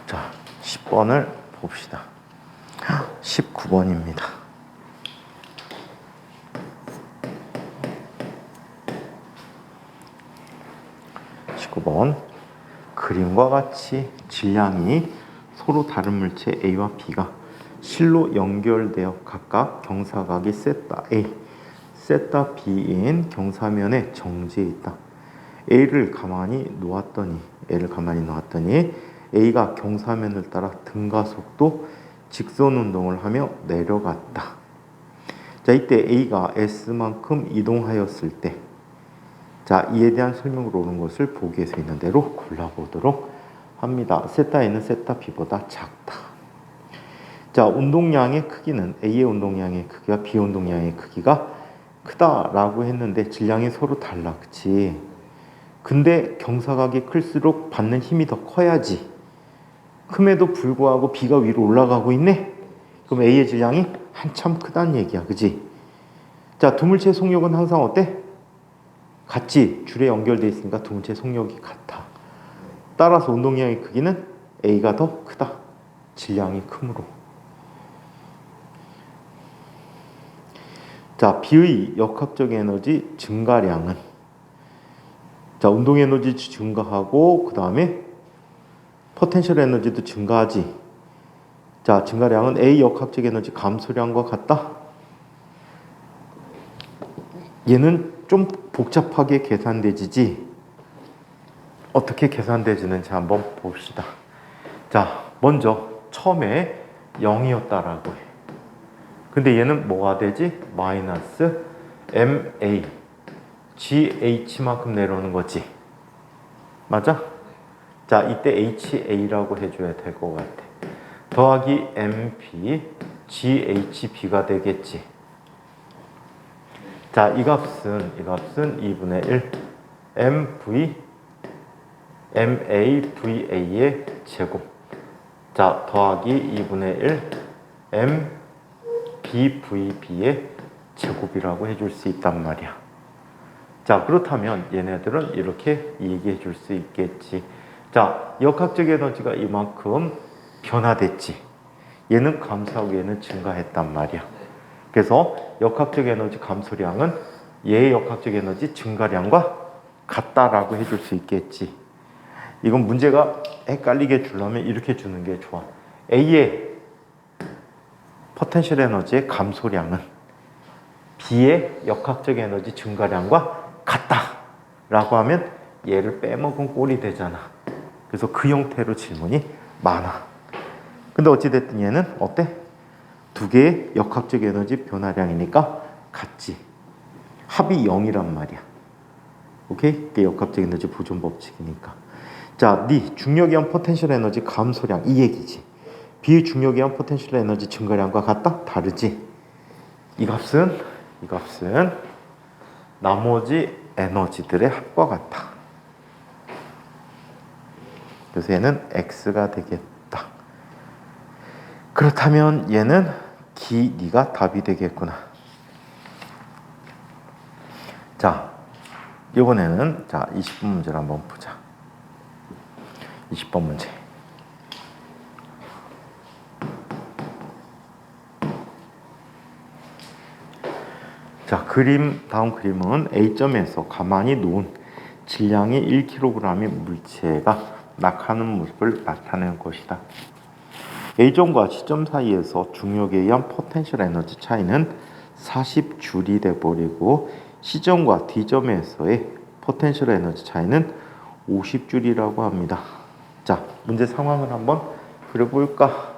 자, 10번을 봅시다. 19번입니다. 19번. 그림과 같이 질량이 서로 다른 물체 A와 B가 실로 연결되어 각각 경사각이 세타 A, 세타 B인 경사면에 정지해 있다. A를 가만히 놓았더니 A가 경사면을 따라 등가속도 직선 운동을 하며 내려갔다. 자, 이때 A가 S만큼 이동하였을 때, 자, 이에 대한 설명으로 오는 것을 보기에서 있는 대로 골라보도록 합니다. 세타 A는 세타 B보다 작다. 자, 운동량의 크기는 A의 운동량의 크기와 B의 운동량의 크기가 크다라고 했는데 질량이 서로 달라, 그치? 근데 경사각이 클수록 받는 힘이 더 커야지. 큼에도 불구하고 B가 위로 올라가고 있네? 그럼 A의 질량이 한참 크다는 얘기야, 그지? 자, 두 물체의 속력은 항상 어때? 같지. 줄에 연결되어 있으니까 두 물체의 속력이 같아. 따라서 운동량의 크기는 A가 더 크다. 질량이 크므로. 자, B의 역학적 에너지 증가량은, 자, 운동 에너지 증가하고 그 다음에 포텐셜 에너지도 증가하지. 자, 증가량은 A 역학적 에너지 감소량과 같다. 얘는 좀 복잡하게 계산되지지. 어떻게 계산되지는지 한번 봅시다. 자, 먼저 처음에 0이었다라고 해. 근데 얘는 뭐가 되지? 마이너스 MA GH만큼 내려오는 거지. 맞아? 자, 이때 HA라고 해줘야 될 것 같아. 더하기 MP GHB가 되겠지. 자, 이 값은 2분의 1 MAVA의 제곱. 자, 더하기 2분의 1 MBVB의 제곱이라고 해줄 수 있단 말이야. 자, 그렇다면 얘네들은 이렇게 얘기해 줄 수 있겠지. 자, 역학적 에너지가 이만큼 변화됐지. 얘는 감소하고 얘는 증가했단 말이야. 그래서 역학적 에너지 감소량은 얘의 역학적 에너지 증가량과 같다라고 해줄 수 있겠지. 이건 문제가 헷갈리게 주려면 이렇게 주는 게 좋아. A의 포텐셜 에너지의 감소량은 B의 역학적 에너지 증가량과 같다라고 하면 얘를 빼먹은 꼴이 되잖아. 그래서 그 형태로 질문이 많아. 근데 어찌됐든 얘는 어때? 두 개의 역학적 에너지 변화량이니까 같지. 합이 0이란 말이야. 오케이? 그게 역학적 에너지 보존 법칙이니까. 자, 네 중력에 의한 포텐셜 에너지 감소량 이 얘기지. 비중력에 의한 포텐셜 에너지 증가량과 같다? 다르지. 이 값은 나머지 에너지들의 합과 같아. 그래서 얘는 x가 되겠다. 그렇다면 얘는 네가 답이 되겠구나. 자, 이번에는 20번 문제를 한번 보자. 20번 문제. 자, 다음 그림은 A점에서 가만히 놓은 질량이 1kg의 물체가 낙하하는 모습을 나타내는 것이다. A점과 C점 사이에서 중력에 의한 포텐셜 에너지 차이는 40줄이 돼버리고 C점과 D점에서의 포텐셜 에너지 차이는 50줄이라고 합니다. 자, 문제 상황을 한번 그려볼까?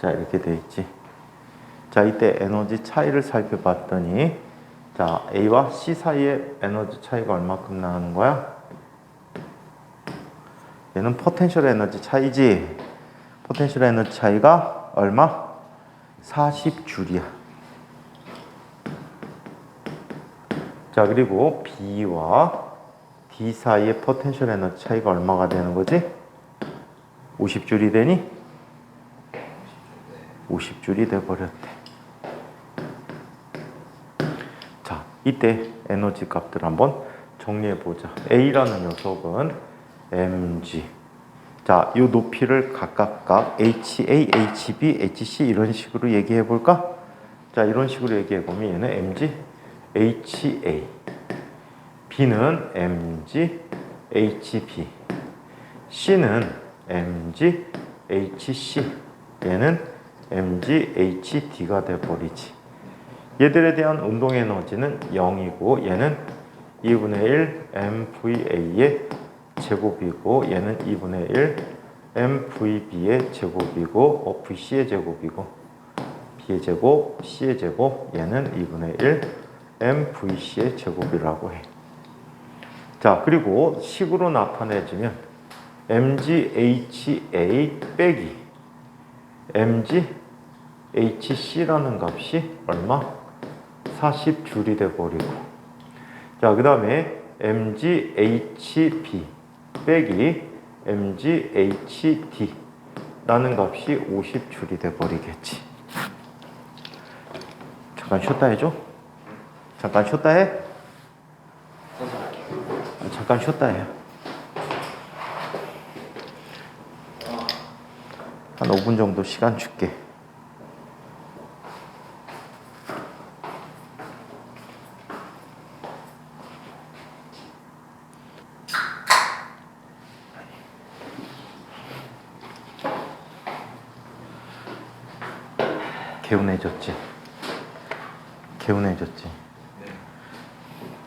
자, 이렇게 돼 있지. 자, 이때 에너지 차이를 살펴봤더니 자, A와 C 사이의 에너지 차이가 얼마큼 나는 거야? 얘는 포텐셜 에너지 차이지. 포텐셜 에너지 차이가 얼마? 40줄이야. 자, 그리고 B와 D 사이의 포텐셜 에너지 차이가 얼마가 되는 거지? 50줄이 되니? 50줄이 돼버렸대. 자, 이때 에너지 값들 한번 정리해보자. A라는 녀석은 mg. 자, 이 높이를 각각 HA, HB, HC 이런 식으로 얘기해볼까? 자, 이런 식으로 얘기해보면 얘는 mg, HA. B는 mg, HB. C는 mg, HC. 얘는 mg, hd가 돼버리지. 얘들에 대한 운동 에너지는 0이고 얘는 2분의 1 mva의 제곱이고 얘는 2분의 1 mvb의 제곱이고 vc의 제곱이고 b의 제곱, c의 제곱 얘는 2분의 1 mvc의 제곱이라고 해. 자, 그리고 식으로 나타내주면 mgha 빼기 mghc라는 값이 얼마? 40줄이 돼버리고. 자, 그 다음에 mghb 빼기 mghd라는 값이 50줄이 돼버리겠지. 잠깐 쉬었다 해줘. 잠깐 쉬었다 해. 잠깐 쉬었다 해. 한 5분 정도 시간 줄게. 개운해졌지? 개운해졌지?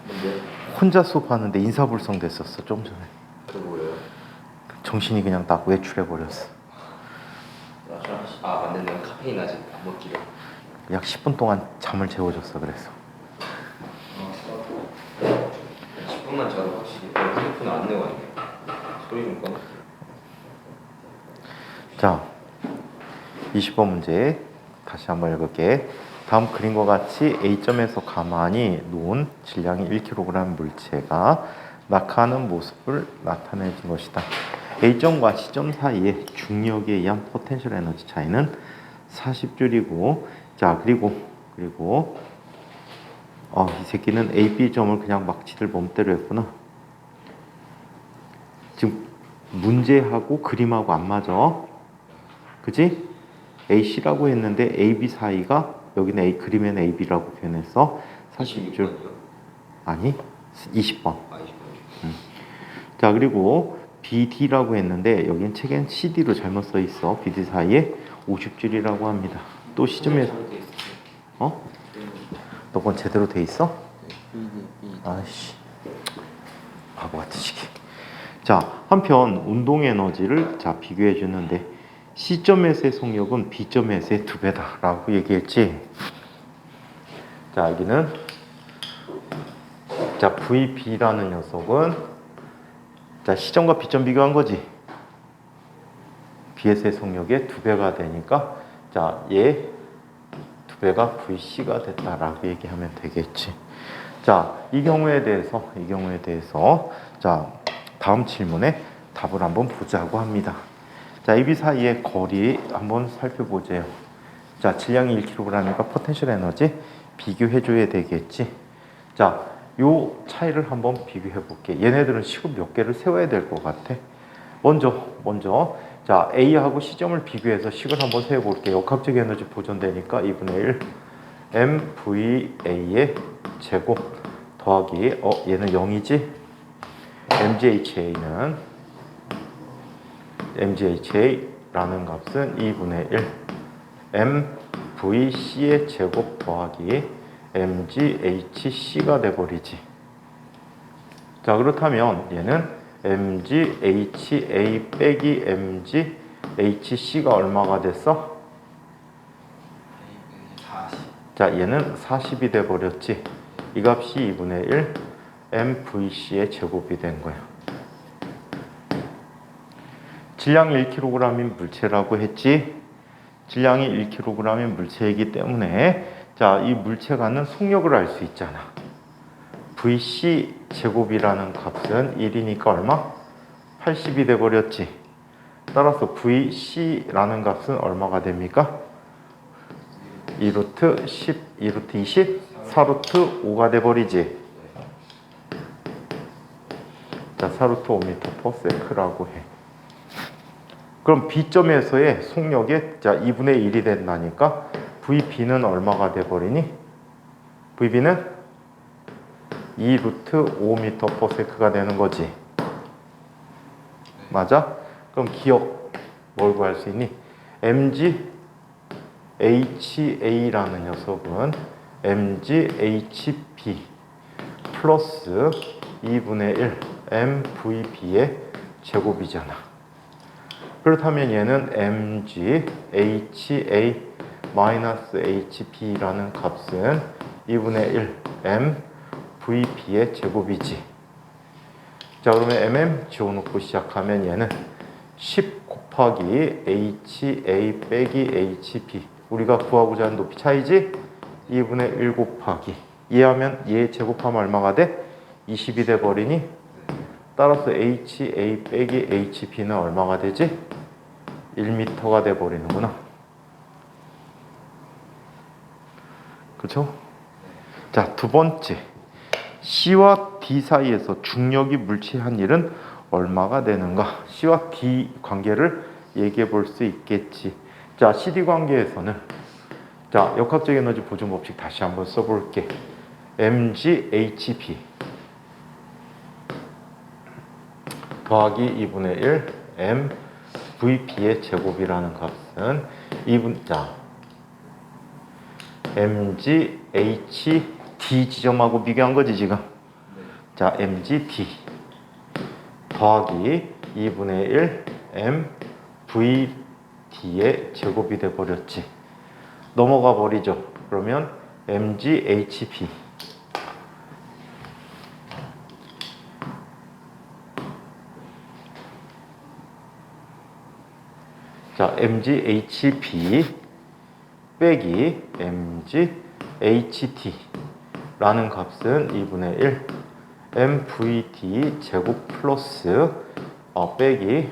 근데 혼자 수업하는데 인사불성 됐었어, 좀 전에. 그 뭐예요? 정신이 그냥 딱 외출해버렸어. 아, 맞네. 내가 카페인 아직 안 먹기로. 약 10분 동안 잠을 재워줬어, 그래서. 10분만 자도 확실히 핸드폰 안 내고 왔네. 소리 좀 꺼. 자, 20번 문제 다시 한번 읽을게. 다음 그림과 같이 A점에서 가만히 놓은 질량이 1kg 물체가 낙하하는 모습을 나타내 준 것이다. A점과 C점 사이의 중력에 의한 포텐셜 에너지 차이는 40줄이고, 자, 그리고 이 새끼는 A, B점을 그냥 막 지들 맘대로 했구나. 지금 문제하고 그림하고 안 맞아. 그지? AC라고 했는데 AB 사이가 여기는 A 그림에는 AB라고 표현했어. 40줄. 아니, 20번. 자, 그리고 BD라고 했는데 여기는 책엔 CD로 잘못 써 있어. BD 사이에 50줄이라고 합니다. 또 시점에 너 건 제대로 돼 있어? 아이씨, 바보 같은 시기. 자, 한편 운동 에너지를 자 비교해 주는데 C점에서의 속력은 B점에서의 2배다라고 얘기했지. 자, 여기는 자 VB라는 녀석은 자 C점과 B점 비교한 거지. B에서의 속력의 2배가 되니까 자 얘 2배가 VC가 됐다라고 얘기하면 되겠지. 자, 이 경우에 대해서 자 다음 질문에 답을 한번 보자고 합니다. 자, AB 사이의 거리 한번 살펴보세요. 자, 질량이 1kg이니까 포텐셜 에너지 비교해 줘야 되겠지. 자, 요 차이를 한번 비교해 볼게. 얘네들은 식을 몇 개를 세워야 될 것 같아. 먼저 자, A하고 C점을 비교해서 식을 한번 세워 볼게요. 역학적 에너지 보존되니까 2분의 1 MVA의 제곱 더하기 얘는 0이지? MGHA라는 값은 2분의 1 MVC의 제곱 더하기 MGHC가 돼버리지. 자, 그렇다면 얘는 MGHA 빼기 MGHC가 얼마가 됐어? 40. 자, 얘는 40이 돼버렸지. 이 값이 2분의 1 MVC의 제곱이 된 거야. 질량이 1kg인 물체라고 했지. 질량이 1kg인 물체이기 때문에 자, 이 물체가 갖는 속력을 알 수 있잖아. VC 제곱이라는 값은 1이니까 얼마? 80이 돼버렸지. 따라서 VC라는 값은 얼마가 됩니까? 2루트 10, 2루트 20, 4루트 5가 돼버리지. 자, 4루트 5m/s라고 해. 그럼 B점에서의 속력이 자 2분의 1이 된다니까 VB는 얼마가 돼버리니? VB는 2루트 5m/s가 되는 거지. 맞아? 그럼 기억 뭘 구할 수 있니? MGHA라는 녀석은 MGHB 플러스 2분의 1 MVB의 제곱이잖아. 그렇다면 얘는 MGHA 마이너스 HB라는 값은 2분의 1 MVB의 제곱이지. 자, 그러면 지워놓고 시작하면 얘는 10 곱하기 HA 빼기 HB 우리가 구하고자 하는 높이 차이지? 2분의 1 곱하기 이해하면 얘 제곱하면 얼마가 돼? 20이 돼버리니? 따라서 HA 빼기 HB는 얼마가 되지? 1m가 돼버리는구나. 그렇죠? 자, 두 번째 C와 D 사이에서 중력이 물체한 일은 얼마가 되는가? C와 D 관계를 얘기해 볼 수 있겠지. 자, CD 관계에서는 자, 역학적 에너지 보존 법칙 다시 한번 써볼게. MGHB 더하기 2분의 1 MVB의 제곱이라는 값은 2분 자 MGHD 지점하고 비교한 거지 지금. 자, MGD 더하기 2분의 1 MVD의 제곱이 돼버렸지. 넘어가 버리죠. 그러면 MGHB 자, MGHB 빼기 MGHD라는 값은 2분의 1 mvd 제곱 플러스 빼기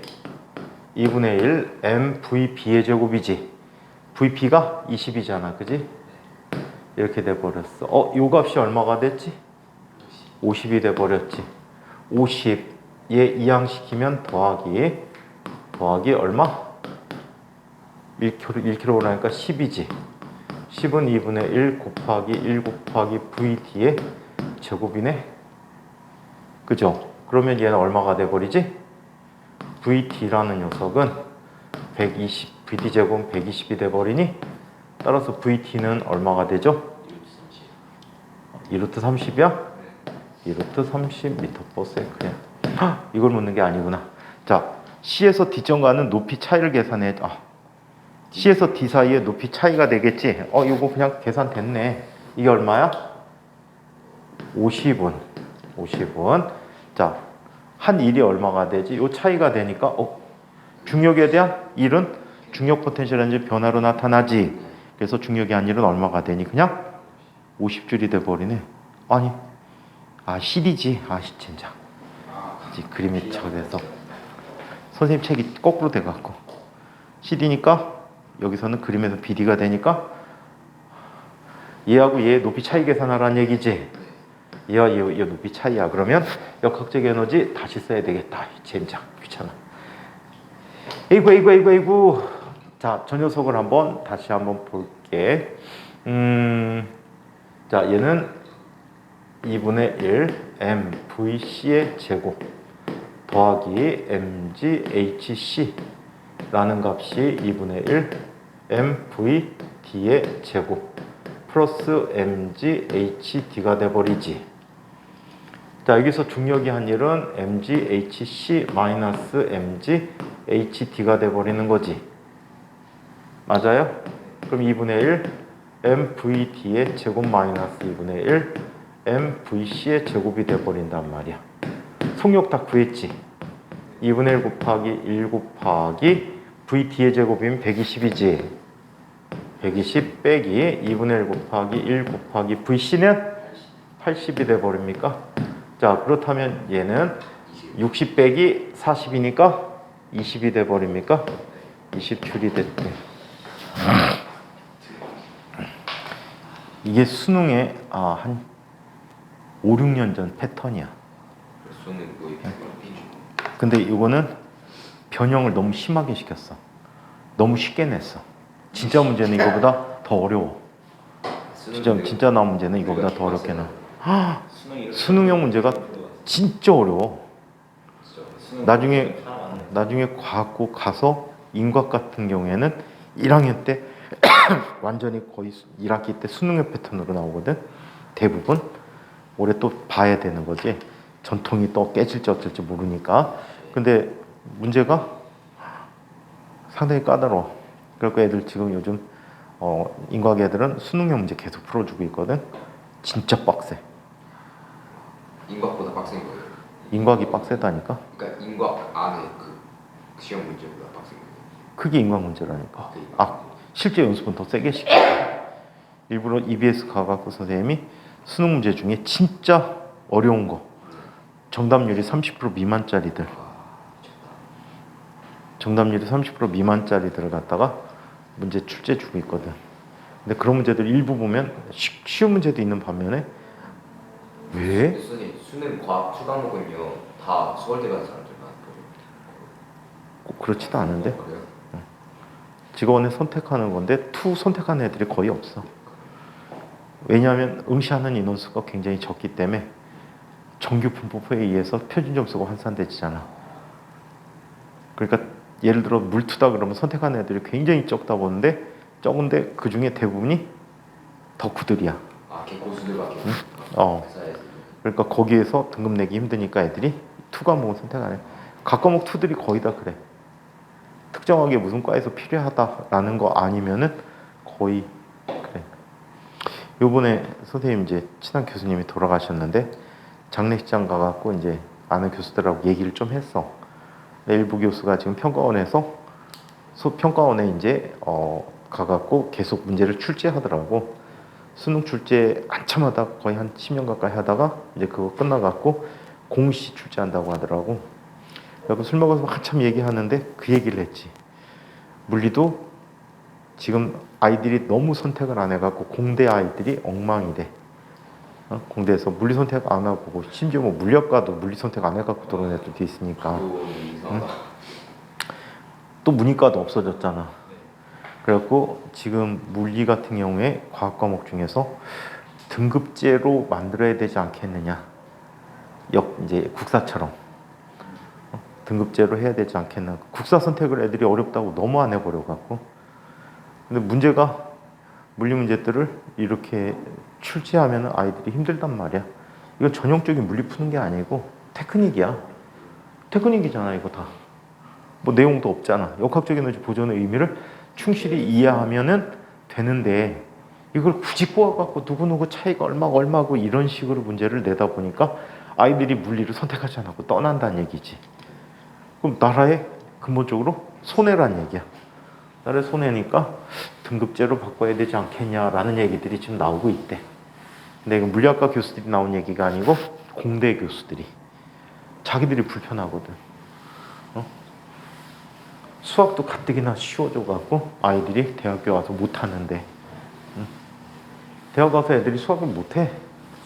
2분의 1 mvb의 제곱이지. vp가 20이잖아, 그지? 이렇게 돼버렸어. 요 값이 얼마가 됐지? 50이 돼버렸지. 50에 이항시키면 더하기 얼마? 1kg라니까 10이지. 10은 2분의 1 곱하기 1 곱하기 vd의 제곱이네. 그죠? 그러면 얘는 얼마가 돼버리지? vd라는 녀석은 120, vd 제곱은 120이 돼버리니 따라서 vt는 얼마가 되죠? 2루트 30이야? 2루트 30m/s야. 이걸 묻는 게 아니구나. 자, C에서 D점과는 높이 차이를 계산해. C에서 D 사이의 높이 차이가 되겠지? 이거 그냥 계산됐네. 이게 얼마야? 50은. 자, 한 일이 얼마가 되지? 요 차이가 되니까, 중력에 대한 일은 중력 포텐셜 에너지 변화로 나타나지. 그래서 중력의 한 일은 얼마가 되니? 그냥 50줄이 돼버리네. 아니, CD지. 진짜. 그림이 저래서. 선생님 책이 거꾸로 돼갖고. CD니까, 여기서는 그림에서 BD가 되니까, 얘하고 얘의 높이 차이 계산하라는 얘기지. 얘와 얘의 높이 차이야. 그러면 역학적 에너지 다시 써야 되겠다. 젠장. 귀찮아. 에이구. 자, 저 녀석을 다시 한번 볼게. 자, 얘는 2분의 1 MVC의 제곱 더하기 MGHC 라는 값이 2분의 1 MVD의 제곱 플러스 MGHD가 돼버리지. 자, 여기서 중력이 한 일은 MGHC 마이너스 MGHD가 돼버리는 거지. 맞아요? 그럼 2분의 1 MVD의 제곱 마이너스 2분의 1 MVC의 제곱이 돼버린단 말이야. 속력 다 구했지? 2분의 1 곱하기 1 곱하기 VD의 제곱이면 120이지. 120 빼기 2분의 1 곱하기 1 곱하기 VC는 80이 돼버립니까? 자, 그렇다면 얘는 60 빼기 40이니까 20이 돼버립니까? 20줄이 됐대. 이게 수능에 한 5, 6년 전 패턴이야. 근데 이거는 변형을 너무 심하게 시켰어. 너무 쉽게 냈어. 진짜 문제는 이거보다 더 어려워. 진짜 나온 문제는 이거보다 더 어렵게 나. 수능형 문제가 진짜 어려워. 나중에 과학고 가서 인과학 같은 경우에는 1학년 때 완전히 거의 1학기 때 수능형 패턴으로 나오거든. 대부분. 올해 또 봐야 되는 거지. 전통이 또 깨질지 어쩔지 모르니까. 근데 문제가 상당히 까다로워. 그러니까 애들 지금 요즘 인과학 애들은 수능형 문제 계속 풀어주고 있거든. 진짜 빡세. 인과보다 빡센 거예요? 인과학이 빡세다니까. 그러니까 인과학 안에 그 시험 문제보다 빡센 거예요? 그게 인과학 문제라니까. 실제 연습은 더 세게 시켜. 일부러 EBS 가갖고 선생님이 수능 문제 중에 진짜 어려운 거, 정답률이 30% 미만짜리들, 정답률이 30% 미만짜리들을 갖다가 문제 출제 주고 있거든. 근데 그런 문제들 일부 보면 쉬운 문제도 있는 반면에 왜? 선생님, 수능 과학 2과목은요 다 서울대 가는 사람들만 꼭 그렇지도 않은데. 그래요? 직원을 선택하는 건데 선택하는 애들이 거의 없어. 왜냐하면 응시하는 인원수가 굉장히 적기 때문에 정규 분포에 의해서 표준 점수가 환산되잖아. 그러니까 예를 들어 물투다 그러면 선택하는 애들이 굉장히 적은데 그 중에 대부분이 덕후들이야. 개고수들밖에 그러니까 거기에서 등급 내기 힘드니까 애들이 투 과목을 선택 안 해. 각 과목 투들이 거의 다 그래. 특정하게 무슨 과에서 필요하다라는 거 아니면은 거의 그래. 요번에 선생님 이제 친한 교수님이 돌아가셨는데 장례식장 가갖고 이제 아는 교수들하고 얘기를 좀 했어. 일부 교수가 지금 평가원에서 평가원에 이제 가갖고 계속 문제를 출제하더라고. 수능 출제 한참 하다 거의 한 10년 가까이 하다가 이제 그거 끝나갖고 공시 출제한다고 하더라고. 그래서 술 먹어서 한참 얘기하는데 그 얘기를 했지. 물리도 지금 아이들이 너무 선택을 안 해갖고 공대 아이들이 엉망이래. 공대에서 물리 선택 안 하고 심지어 뭐 물리학과도 물리 선택 안 해갖고 들어온 애들도 있으니까. 응? 또 문이과도 없어졌잖아. 그래갖고 지금 물리 같은 경우에 과학 과목 중에서 등급제로 만들어야 되지 않겠느냐. 이제 국사처럼 등급제로 해야 되지 않겠나. 국사 선택을 애들이 어렵다고 너무 안 해버려 갖고. 근데 문제가 물리 문제들을 이렇게 출제하면 아이들이 힘들단 말이야. 이건 전형적인 물리 푸는 게 아니고 테크닉이야. 테크닉이잖아 이거 다. 뭐 내용도 없잖아. 역학적인 에너지 보존의 의미를 충실히 이해하면은 되는데 이걸 굳이 꼬아갖고 누구누구 차이가 얼마고 이런 식으로 문제를 내다 보니까 아이들이 물리를 선택하지 않고 떠난다는 얘기지. 그럼 나라의 근본적으로 손해란 얘기야. 나라의 손해니까 등급제로 바꿔야 되지 않겠냐라는 얘기들이 지금 나오고 있대. 근데 이건 물리학과 교수들이 나온 얘기가 아니고 공대 교수들이. 자기들이 불편하거든. 수학도 가뜩이나 쉬워져갖고 아이들이 대학교 와서 못하는데 대학 가서 애들이 수학을 못해.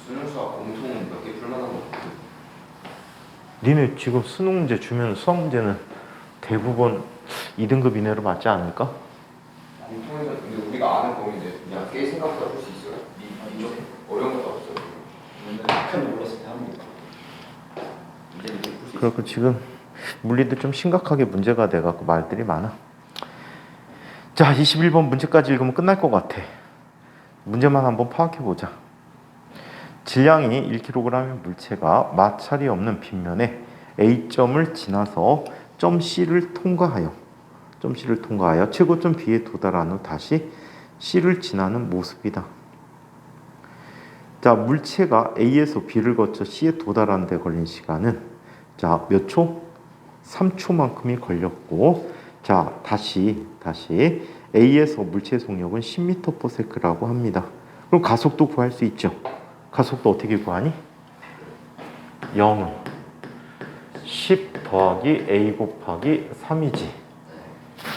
수능 수학 공통 몇 개 풀만한 거 없고. 니네 지금 수능 문제 주면 수학 문제는 대부분 2등급 이내로 맞지 않을까? 공통에서 근데 우리가 아는 범위인데 그냥 꽤 생각보다 풀 수 있어요. 이쪽 어려운 것도 없어요. 큰 올랐을 때 합니다. 이제는 풀수 있어요. 그렇고 지금 물리도 좀 심각하게 문제가 돼갖고 말들이 많아. 자, 21번 문제까지 읽으면 끝날 것 같아. 문제만 한번 파악해보자. 질량이 1kg의 물체가 마찰이 없는 빗면에 A점을 지나서 점 C를 통과하여 최고점 B에 도달한 후 다시 C를 지나는 모습이다. 자, 물체가 A에서 B를 거쳐 C에 도달하는 데 걸린 시간은 자, 몇 초? 3초만큼이 걸렸고, 자, 다시 A에서 물체의 속력은 10m/s라고 합니다. 그럼 가속도 구할 수 있죠. 가속도 어떻게 구하니? 0은 10 더하기 A 곱하기 3이지.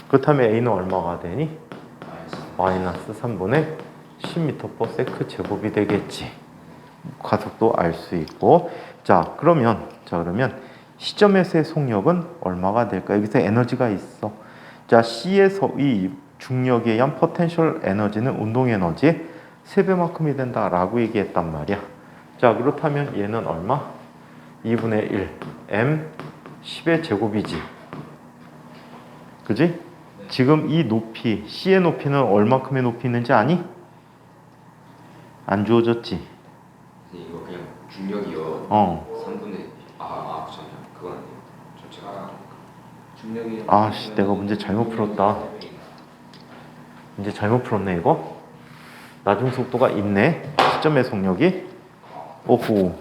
그렇다면 A는 얼마가 되니? 마이너스 3분의 10m/s 제곱이 되겠지. 가속도 알 수 있고. 자, 그러면 시점에서의 속력은 얼마가 될까? 여기서 에너지가 있어. 자, C에서 이 중력에 의한 포텐셜 에너지는 운동 에너지의 3배만큼이 된다라고 얘기했단 말이야. 자, 그렇다면 얘는 얼마? 2분의 1 m 10의 제곱이지. 그지? 지금 이 높이, C의 높이는 얼마큼의 높이 있는지 아니? 안 주어졌지? 이거 그냥 중력이요. 3분의 그렇잖아요. 그건 아니에요. 전체가 중력이 아씨, 내가 문제 잘못 풀었다. 문제 잘못 풀었네 이거. 나중 속도가 있네. 시점의 속력이. 오호.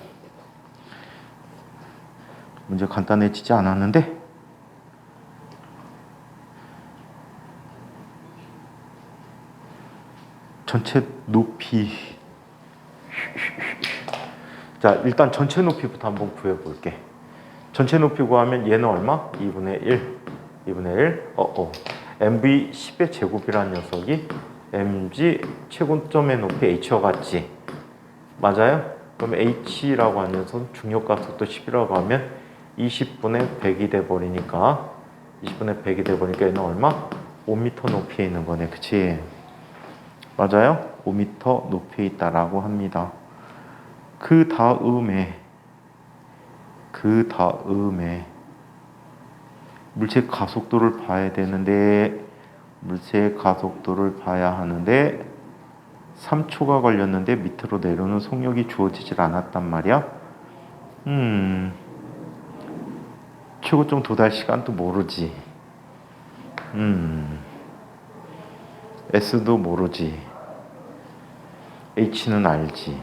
문제 간단해지지 않았는데. 전체 높이. 자, 일단 전체 높이부터 한번 구해볼게. 전체 높이 구하면 얘는 얼마? 2분의 1. mv 10의 제곱이라는 녀석이 mg 최고점의 높이 h여갔지. 맞아요? 그럼 h라고 하는 녀석은 중력가속도 10이라고 하면 20분의 100이 돼버리니까 얘는 얼마? 5m 높이에 있는 거네. 그치? 맞아요? 5m 높이에 있다라고 합니다. 그 다음에 물체의 가속도를 봐야 되는데, 물체의 가속도를 봐야 하는데 3초가 걸렸는데 밑으로 내려오는 속력이 주어지질 않았단 말이야. 최고점 도달 시간도 모르지. S도 모르지. H는 알지.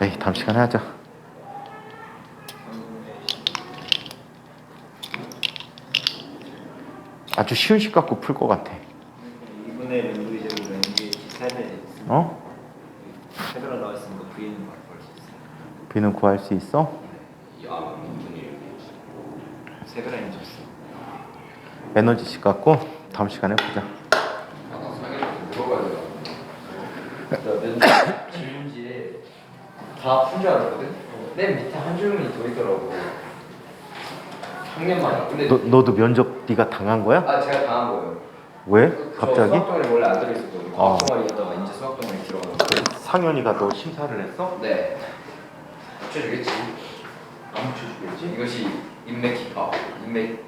에이, 다음 시간에 하자. 아주 쉬운 식 갖고 풀 것 같아. 2분의 램브 제곱은 이게 세배 어? 세배로 나와 있으니까 V는 구할 수 있어요. B는 구할 수 있어? 야, 분이 세배라 해줬어. 에너지식 갖고 다음 시간에 보자. 나 상현한테 물어봐야 되나? 나 질문지에 다 푼 줄 알았거든? 맨 밑에 한 줄문이 더 있더라고. 학년마다. 근데 너도 면접 네가 당한 거야? 제가 당한 거예요. 왜? 저 갑자기? 수학 동아리 원래 안 들어있었거든요. 아. 과학 동아리 하다가 이제 수학 동아리 들어가서. 상현이가 너 심사를 했어? 네. 붙여주겠지. 안 붙여주겠지? 이것이 인맥 기파. 인맥